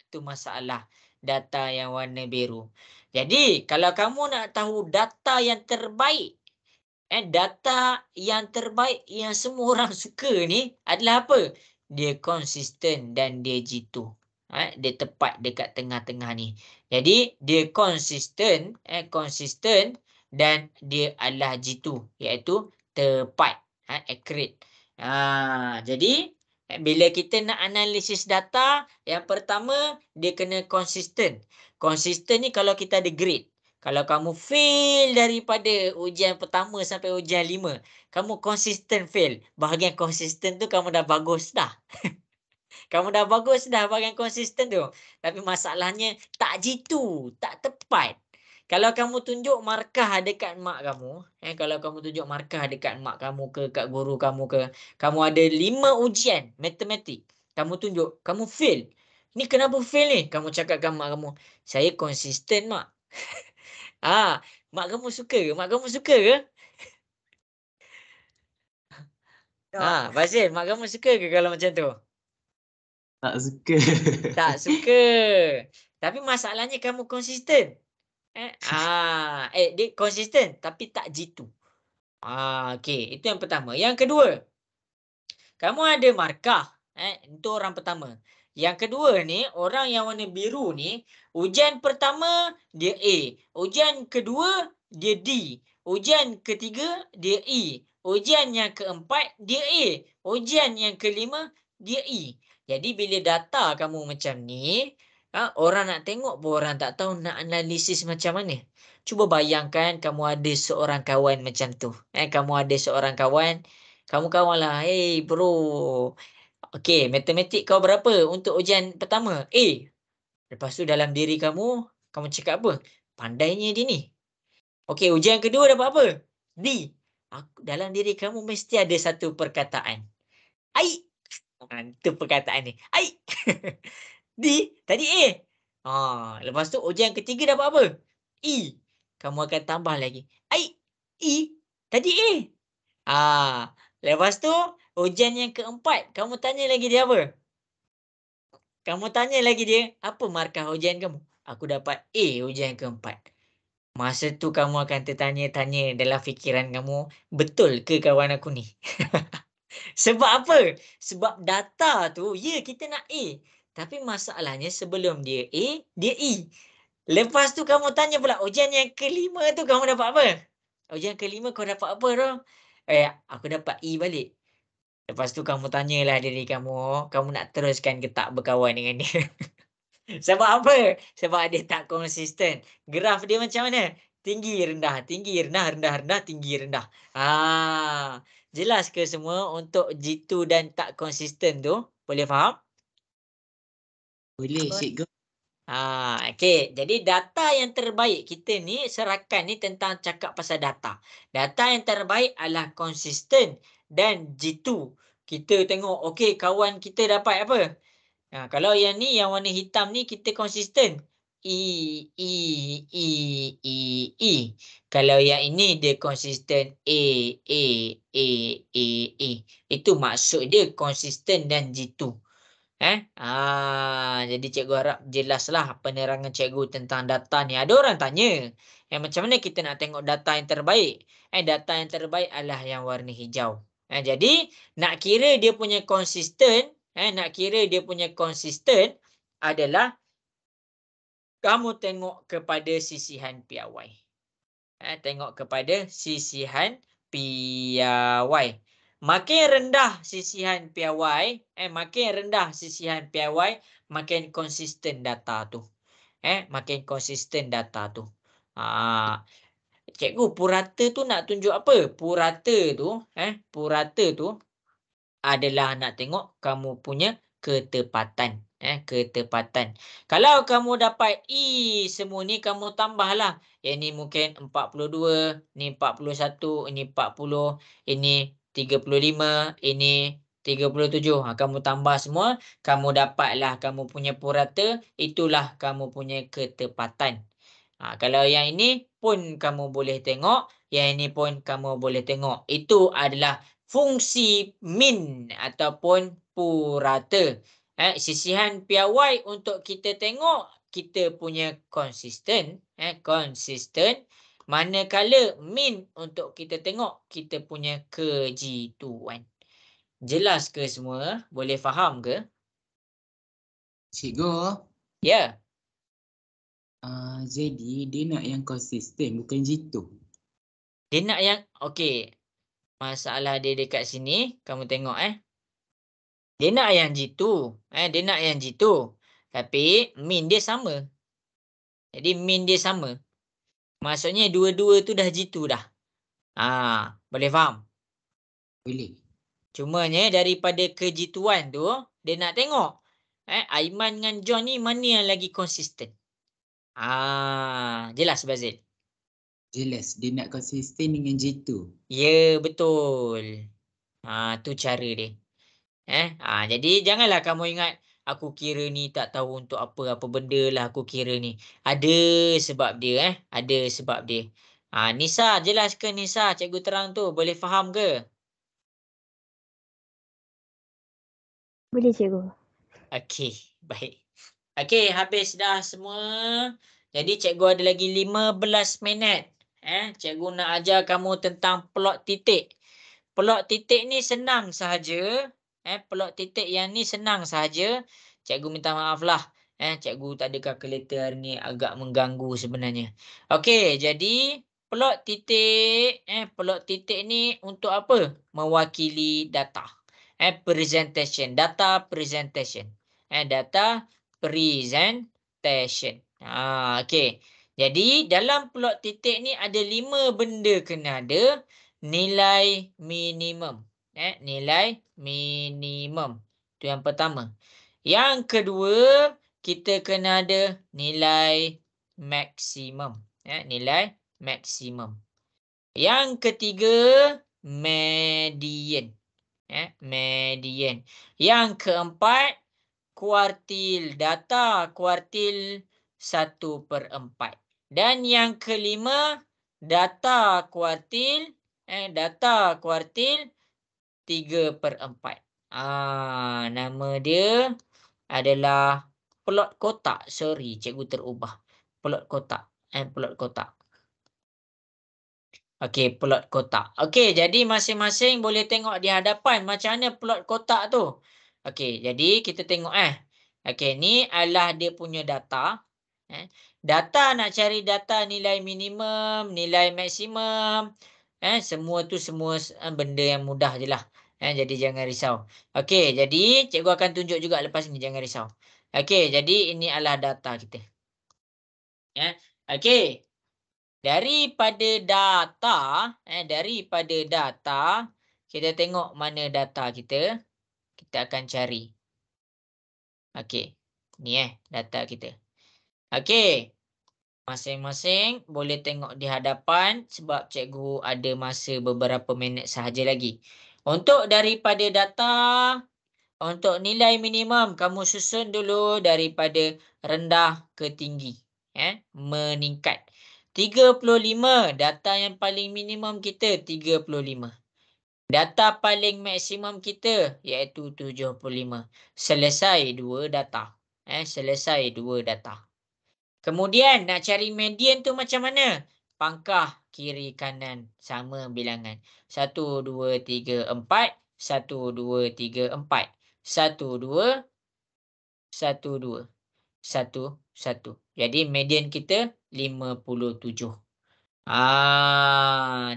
Itu masalah data yang warna biru. Jadi, kalau kamu nak tahu data yang terbaik, data yang terbaik yang semua orang suka ni adalah apa? Dia konsisten dan dia jitu. Dia tepat dekat tengah-tengah ni. Jadi, dia konsisten dan dia adalah jitu, iaitu tepat, accurate. Jadi, bila kita nak analisis data, yang pertama dia kena konsisten. Konsisten ni kalau kita ada grade. Kalau kamu fail daripada ujian pertama sampai ujian 5, kamu konsisten fail. Bahagian konsisten tu kamu dah bagus dah. Kamu dah bagus dah bahagian konsisten tu. Tapi masalahnya tak jitu, tak tepat. Kalau kamu tunjuk markah dekat mak kamu, kalau kamu tunjuk markah dekat mak kamu ke, kat guru kamu ke, kamu ada 5 ujian matematik, kamu tunjuk, kamu fail. Ni kenapa fail ni? Kamu cakapkan mak kamu, saya konsisten mak. Mak kamu suka ke? Mak kamu suka ke? Fazil, mak kamu suka ke kalau macam tu? Tak suka. Tak suka. Tapi masalahnya kamu konsisten. Dia konsisten tapi tak jitu. Okey, itu yang pertama. Yang kedua, kamu ada markah. Itu orang pertama. Yang kedua ni, orang yang warna biru ni, ujian pertama dia A. Ujian kedua dia D. Ujian ketiga dia E. Ujian yang keempat dia A. Ujian yang kelima dia E. Jadi bila data kamu macam ni, orang nak tengok pun orang tak tahu nak analisis macam mana. Cuba bayangkan kamu ada seorang kawan macam tu. Kamu ada seorang kawan, kamu kawanlah, hey bro. Okey, matematik kau berapa untuk ujian pertama? A. Lepas tu dalam diri kamu cakap apa? Pandainya dia ni. Okey, ujian kedua dapat apa? D. Dalam diri kamu mesti ada satu perkataan. Ai. Itu perkataan ni. Ai. D. Tadi A. Lepas tu ujian ketiga dapat apa? E. Kamu akan tambah lagi. Ai. E. Tadi A. Lepas tu ujian yang keempat, kamu tanya lagi dia apa? Kamu tanya lagi dia, apa markah ujian kamu? Aku dapat A ujian keempat. Masa tu kamu akan tertanya-tanya dalam fikiran kamu, betul ke kawan aku ni? Sebab apa? Sebab data tu, ya kita nak A. Tapi masalahnya sebelum dia A, dia E. Lepas tu kamu tanya pula, ujian yang kelima tu kamu dapat apa? Ujian kelima kau dapat apa, Rom? Aku dapat E balik. Lepas tu kamu tanyalah diri kamu nak teruskan ke tak berkawan dengan dia. Sebab apa? Sebab dia tak konsisten. Graf dia macam mana? Tinggi, rendah, tinggi, rendah, rendah, rendah, tinggi, rendah. Jelas ke semua untuk jitu dan tak konsisten tu? Boleh faham? Boleh, cikgu. Okey. Jadi data yang terbaik kita ni, serakan ni tentang cakap pasal data. Data yang terbaik adalah konsisten dan jitu. Kita tengok, okey kawan kita dapat apa? Kalau yang ni, yang warna hitam ni kita konsisten. E. Kalau yang ini dia konsisten A. Itu maksud dia konsisten dan jitu. Jadi cikgu harap jelaslah penerangan cikgu tentang data ni. Ada orang tanya, macam mana kita nak tengok data yang terbaik? Data yang terbaik adalah yang warna hijau. Jadi nak kira dia punya konsisten, nak kira dia punya konsisten adalah kamu tengok kepada sisihan piawai. Tengok kepada sisihan piawai. Makin rendah sisihan piawai, makin rendah sisihan piawai, makin konsisten data tu. Makin konsisten data tu. Cikgu, purata tu nak tunjuk apa? Purata tu adalah nak tengok kamu punya ketepatan. Ketepatan. Kalau kamu dapat E semua ni, kamu tambahlah. Yang ni mungkin 42, ni 41, ini 40, ini 35, ini 37. Kamu tambah semua, kamu dapatlah kamu punya purata, itulah kamu punya ketepatan. Kalau yang ini pun kamu boleh tengok, yang ini pun kamu boleh tengok. Itu adalah fungsi min ataupun purata. Sisihan piawai untuk kita tengok kita punya konsisten, konsisten. Manakala min untuk kita tengok kita punya kejituan. Jelas ke semua? Boleh faham ke? Cikgu, Ya. jadi dia nak yang konsisten bukan jitu. Dia nak yang okey. Masalah dia dekat sini, kamu tengok Dia nak yang jitu, dia nak yang jitu. Tapi min dia sama. Jadi min dia sama. Maksudnya dua-dua tu dah jitu dah. Boleh faham? Boleh. Cumanya daripada kejituan tu, dia nak tengok Aiman dengan John ni mana yang lagi konsisten. Jelas Bazil? Jelas, dia nak konsisten dengan jitu. Ya, betul. Tu cara dia. Jadi janganlah kamu ingat aku kira ni tak tahu untuk apa benda lah aku kira ni. Ada sebab dia ada sebab dia. Nisa, jelaskan Nisa, cikgu terang tu boleh faham ke? Boleh cikgu. Okey, baik. Okey, habis dah semua. Jadi cikgu ada lagi 15 minit. Cikgu nak ajar kamu tentang plot titik. Plot titik ni senang sahaja. Plot titik yang ni senang sahaja. Cikgu minta maaf lah. Cikgu tak ada kalkulator hari ni, agak mengganggu sebenarnya. Okey, jadi plot titik ni untuk apa? Mewakili data. Presentation, data presentation. Data presentation. Okey. Jadi dalam plot titik ni ada 5 benda kena ada. Nilai minimum. Nilai minimum. Itu yang pertama. Yang kedua, kita kena ada nilai maksimum. Nilai maksimum. Yang ketiga, median. Median. Yang keempat, kuartil. Data kuartil 1/4. Dan yang kelima, data kuartil 3/4. Nama dia adalah plot kotak. Sorry, cikgu terubah. Plot kotak. Plot kotak. Okey, plot kotak. Okey, jadi masing-masing boleh tengok di hadapan macam mana plot kotak tu. Okey, jadi kita tengok Okey, ni adalah dia punya data. Data, nak cari data nilai minimum, nilai maksimum. Semua tu semua benda yang mudah je lah. Jadi jangan risau. Okey, jadi cikgu akan tunjuk juga lepas ni, jangan risau. Okey, jadi ini adalah data kita. Okey. Daripada data, kita tengok mana data kita. Kita akan cari. Okey. Ni data kita. Okey. Masing-masing boleh tengok di hadapan sebab cikgu ada masa beberapa minit sahaja lagi. Untuk daripada data, untuk nilai minimum, kamu susun dulu daripada rendah ke tinggi. Meningkat. 35, data yang paling minimum kita 35. Data paling maksimum kita iaitu 75. Selesai 2 data. Selesai 2 data. Kemudian nak cari median tu macam mana? Pangkah kiri kanan sama bilangan. 1, 2, 3, 4. 1, 2, 3, 4. 1, 2, 1, 2. 1, 1. Jadi median kita 57.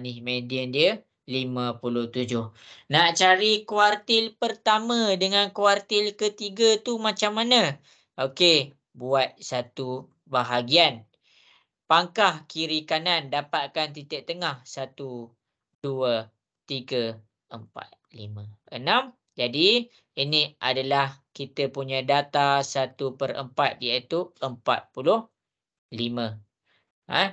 Ni median dia 57. Nak cari kuartil pertama dengan kuartil ketiga tu macam mana? Okey, buat satu bahagian. Pangkah kiri kanan, dapatkan titik tengah. 1, 2, 3, 4, 5, 6. Jadi, ini adalah kita punya data 1/4 iaitu 45.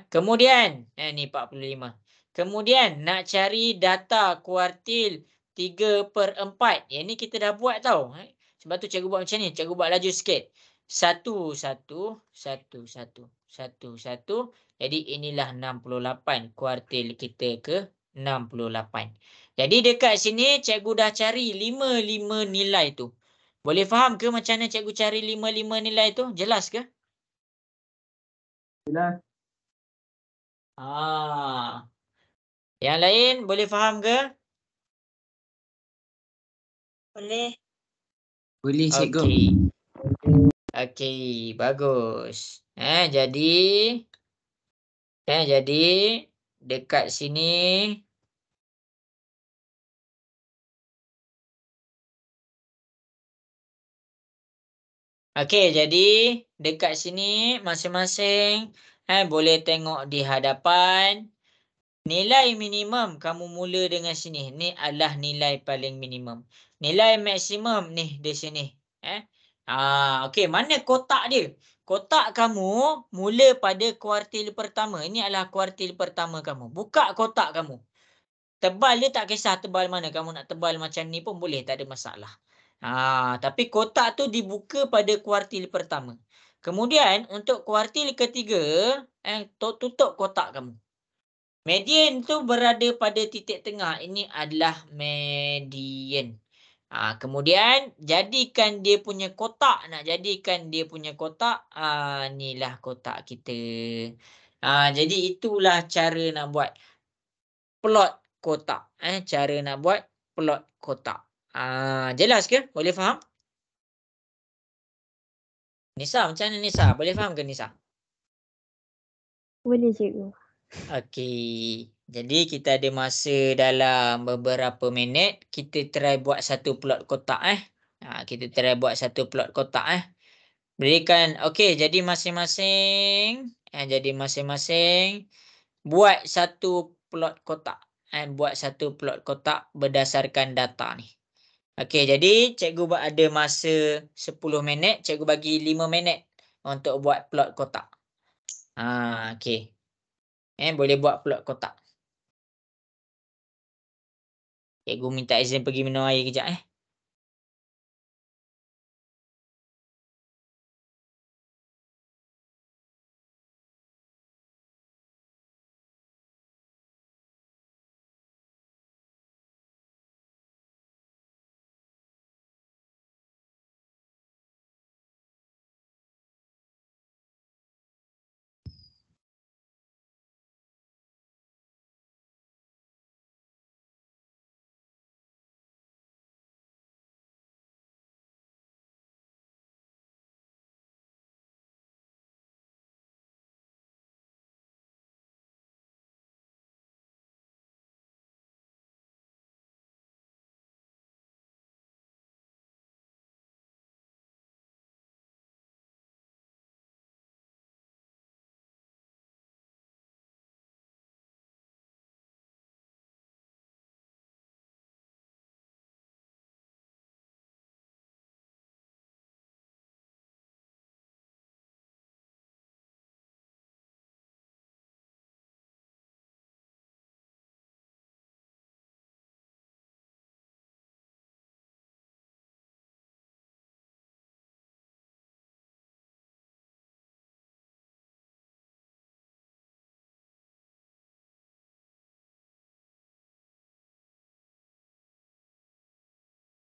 Kemudian, ni 45. Kemudian, nak cari data kuartil 3/4. Yang ni kita dah buat tau. Sebab tu cikgu buat macam ni. Cikgu buat laju sikit. 1, 1, 1, 1, 1, 1. Jadi, inilah 68. Kuartil kita ke 68. Jadi, dekat sini cikgu dah cari 5 nilai tu. Boleh faham ke macam mana cikgu cari 5 nilai tu? Jelas ke? Jelas. Yang lain boleh faham ke? Boleh. Boleh cikgu. Okey, bagus. Jadi dekat sini masing-masing boleh tengok di hadapan. Nilai minimum kamu mula dengan sini. Ni adalah nilai paling minimum. Nilai maksimum ni di sini. Okey, mana kotak dia? Kotak kamu mula pada kuartil pertama. Ini adalah kuartil pertama kamu. Buka kotak kamu. Tebal dia tak kisah tebal mana. Kamu nak tebal macam ni pun boleh, tak ada masalah. Tapi kotak tu dibuka pada kuartil pertama. Kemudian untuk kuartil ketiga, tutup kotak kamu. Median tu berada pada titik tengah. Ini adalah median. Kemudian jadikan dia punya kotak. Nak jadikan dia punya kotak, inilah kotak kita. Jadi itulah cara nak buat plot kotak. Cara nak buat plot kotak. Jelas ke? Boleh faham? Nisa, macam mana Nisa? Boleh faham ke Nisa? Boleh cikgu. Okey. Jadi kita ada masa dalam beberapa minit. Kita try buat satu plot kotak kita try buat satu plot kotak Berikan okey, jadi masing-masing buat satu plot kotak. Buat satu plot kotak berdasarkan data ni. Okey, jadi cikgu ada masa 10 minit, cikgu bagi 5 minit untuk buat plot kotak. Okey. Boleh buat plot kotak. Cikgu minta izin pergi minum air kejap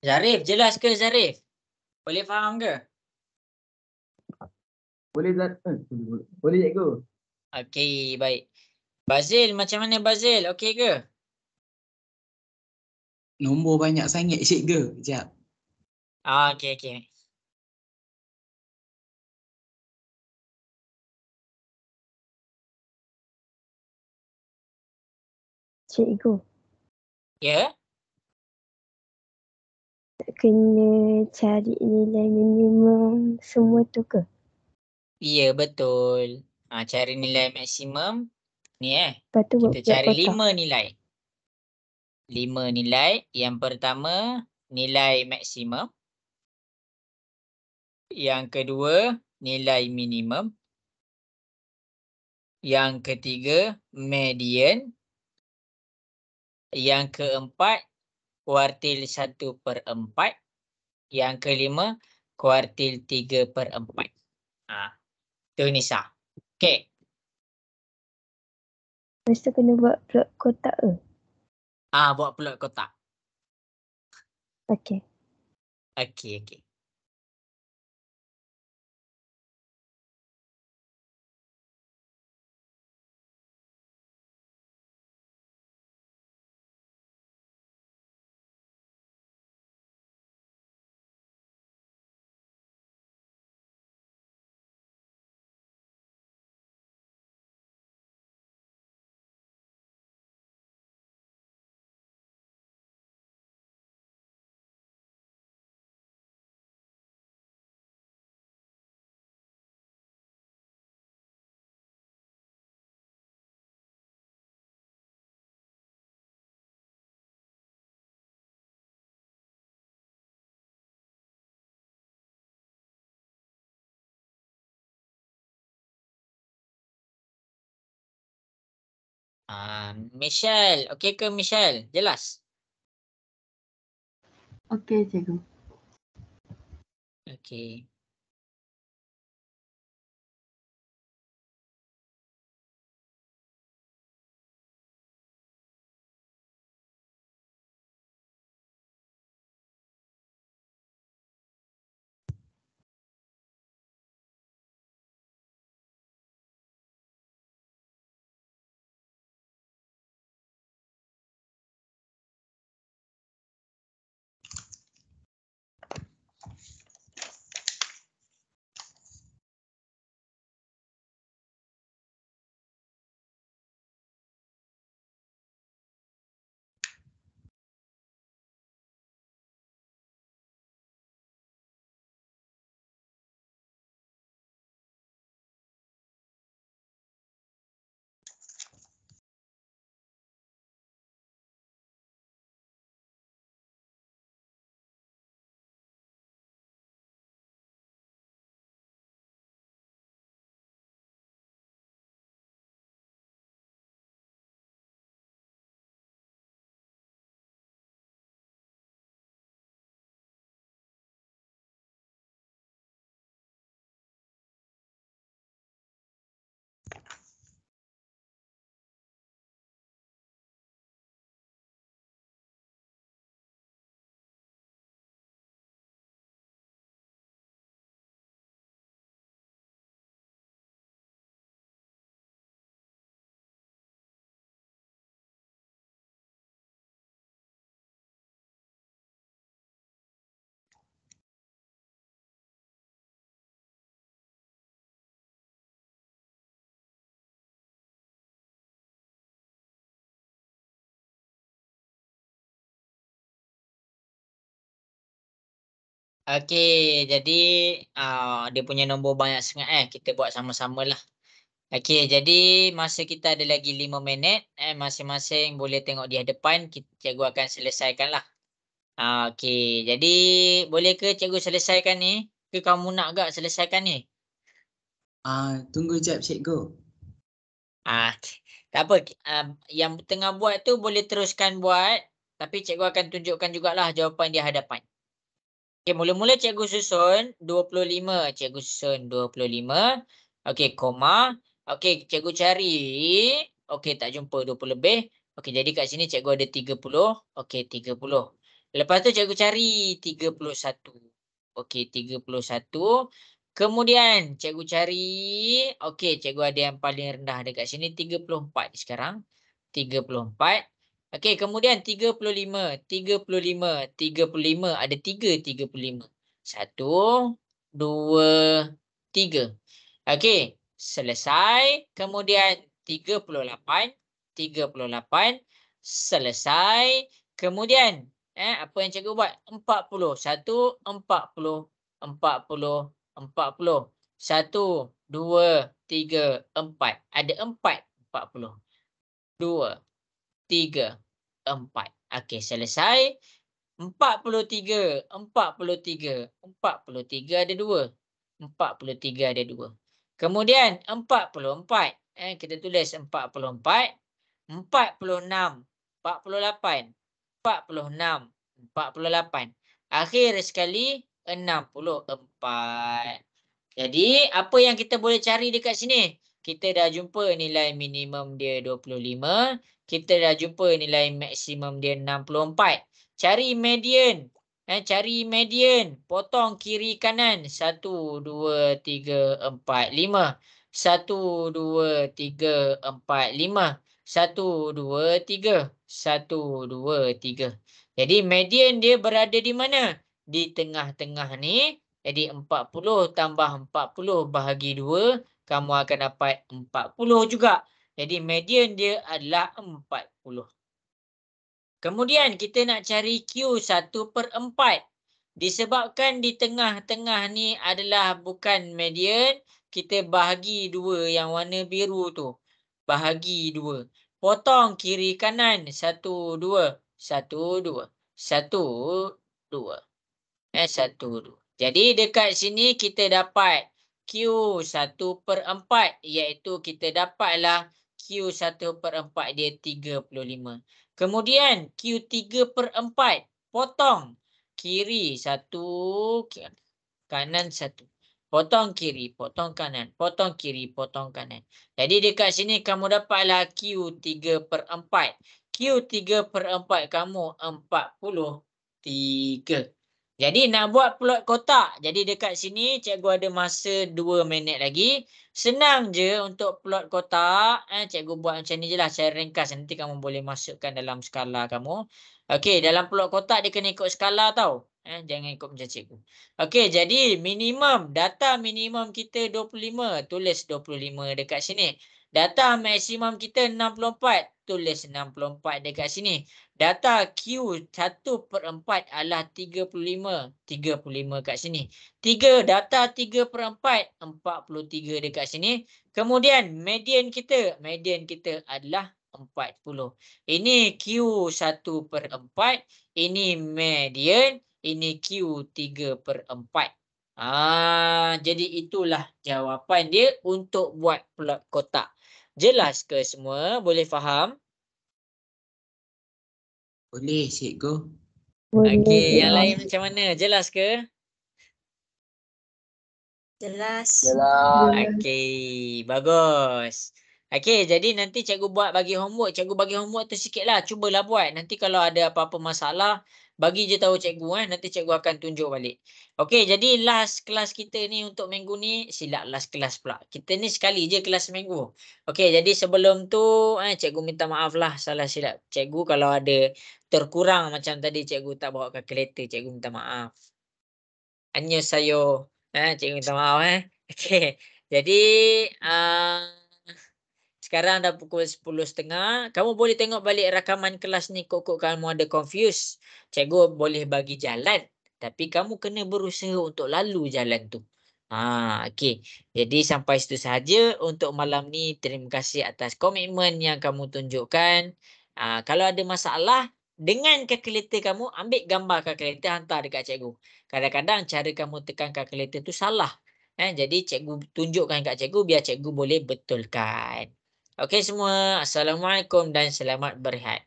Zarif, jelas ke Zarif? Boleh faham ke? Boleh Zat. Boleh cikgu. Okey, baik. Bazil, macam mana Bazil? Okey ke? Nombor banyak sangat cikgu. Sekejap. Okey, okey. Cikgu, Ya? kena cari nilai minimum semua tu ke? Ya, betul. Cari nilai maksimum. Ni Lepas tu buat kita bulat cari kotak. 5 nilai. 5 nilai. Yang pertama, nilai maksimum. Yang kedua, nilai minimum. Yang ketiga, median. Yang keempat, kuartil 1/4. Yang kelima, kuartil 3/4. Tu Nisa. Okey. Lepas tu kena buat bulat kotak ke? Buat plot kotak. Okey. Okey, okey. Michelle. Okey ke Michelle? Jelas? Okey, cikgu. Okey. Okey, jadi dia punya nombor banyak sangat kita buat sama-sama lah. Okey, jadi masa kita ada lagi 5 minit masing-masing boleh tengok di hadapan, cikgu akan selesaikan lah. Okey, jadi boleh ke cikgu selesaikan ni? Ke kamu nak agak selesaikan ni? Tunggu jap cikgu. Tak apa, yang tengah buat tu boleh teruskan buat, tapi cikgu akan tunjukkan jugalah jawapan di hadapan. Okey, mula-mula cikgu susun 25. Cikgu susun 25. Okey, koma. Okey, cikgu cari. Okey, tak jumpa 20 lebih. Okey, jadi kat sini cikgu ada 30. Okey, 30. Lepas tu cikgu cari 31. Okey, 31. Kemudian cikgu cari, okey, cikgu ada yang paling rendah dekat sini 34 sekarang. 34. Okey, kemudian 35, 35, 35 ada 3 35. 1 2 3. Okey, selesai. Kemudian 38, 38 selesai. Kemudian apa yang cikgu buat? 40. 1 40, 40, 40. 1 2 3 4. Ada 4 40. 2 3 4. Okey, selesai. 43, 43, 43 ada 2. 43 ada 2. Kemudian 44. Kita tulis 44. 46, 48, 46, 48. Akhir sekali 64. Jadi apa yang kita boleh cari dekat sini? Kita dah jumpa nilai minimum dia 25. Kita dah jumpa nilai maksimum dia 64. Cari median. Cari median. Potong kiri kanan. 1, 2, 3, 4, 5. 1, 2, 3, 4, 5. 1, 2, 3. 1, 2, 3. Jadi median dia berada di mana? Di tengah-tengah ni. Jadi 40 tambah 40 bahagi 2. Kamu akan dapat 40 juga. Jadi median dia adalah 40. Kemudian kita nak cari Q1/4. Disebabkan di tengah-tengah ni adalah bukan median, kita bahagi 2 yang warna biru tu. Bahagi 2. Potong kiri kanan. 1, 2. 1, 2. 1, 2. 1, 2. Jadi dekat sini kita dapat Q1/4 iaitu kita dapatlah Q1/4 dia 35. Kemudian Q3/4 potong kiri 1, kanan 1. Potong kiri, potong kanan, potong kiri, potong kanan. Jadi dekat sini kamu dapatlah Q3/4. Q3/4 kamu 43. Jadi nak buat plot kotak. Jadi dekat sini cikgu ada masa 2 minit lagi. Senang je untuk plot kotak. Cikgu buat macam ni je lah. Saya ringkas. Nanti kamu boleh masukkan dalam skala kamu. Okey, dalam plot kotak dia kena ikut skala tau. Jangan ikut macam cikgu. Okey, jadi minimum. Data minimum kita 25. Tulis 25 dekat sini. Data maksimum kita 64. Tulis 64 dekat sini. Data Q1/4 adalah 35. 35 kat sini. Data 3/4. 43 dekat sini. Kemudian median kita adalah 40. Ini Q1/4. Ini median. Ini Q3/4. Jadi itulah jawapan dia untuk buat plot kotak. Jelas ke semua? Boleh faham? Boleh cikgu. Boleh. Okey, yang cikgu. lain macam mana? Jelas ke? Jelas. Okey, bagus. Okey, jadi nanti cikgu buat bagi homework. Cikgu bagi homework tu sikitlah. Cubalah buat. Nanti kalau ada apa-apa masalah, bagi je tahu cikgu. Nanti cikgu akan tunjuk balik. Okey, jadi last kelas kita ni untuk minggu ni. Silap last kelas pula. Kita ni sekali je kelas minggu. Okey, jadi sebelum tu cikgu minta maaf lah. Salah silap cikgu kalau ada terkurang macam tadi cikgu tak bawa kalkulator. Cikgu minta maaf. Annyeonghaseyo. Cikgu minta maaf. Okey. Jadi sekarang dah pukul 10.30. Kamu boleh tengok balik rakaman kelas ni kok kamu ada confused. Cikgu boleh bagi jalan. Tapi kamu kena berusaha untuk lalu jalan tu. Okey. Jadi sampai situ sahaja untuk malam ni. Terima kasih atas komitmen yang kamu tunjukkan. Kalau ada masalah, dengan kalkulator kamu, ambil gambar kalkulator, hantar dekat cikgu. Kadang-kadang cara kamu tekan kalkulator tu salah. Jadi cikgu tunjukkan kat cikgu biar cikgu boleh betulkan. Okey semua. Assalamualaikum dan selamat berehat.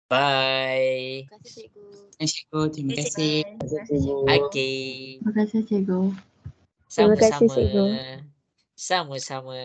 Bye. Terima kasih cikgu. Cikgu, terima kasih. Okey. Terima kasih cikgu. Sama-sama. Terima kasih, cikgu. Sama-sama.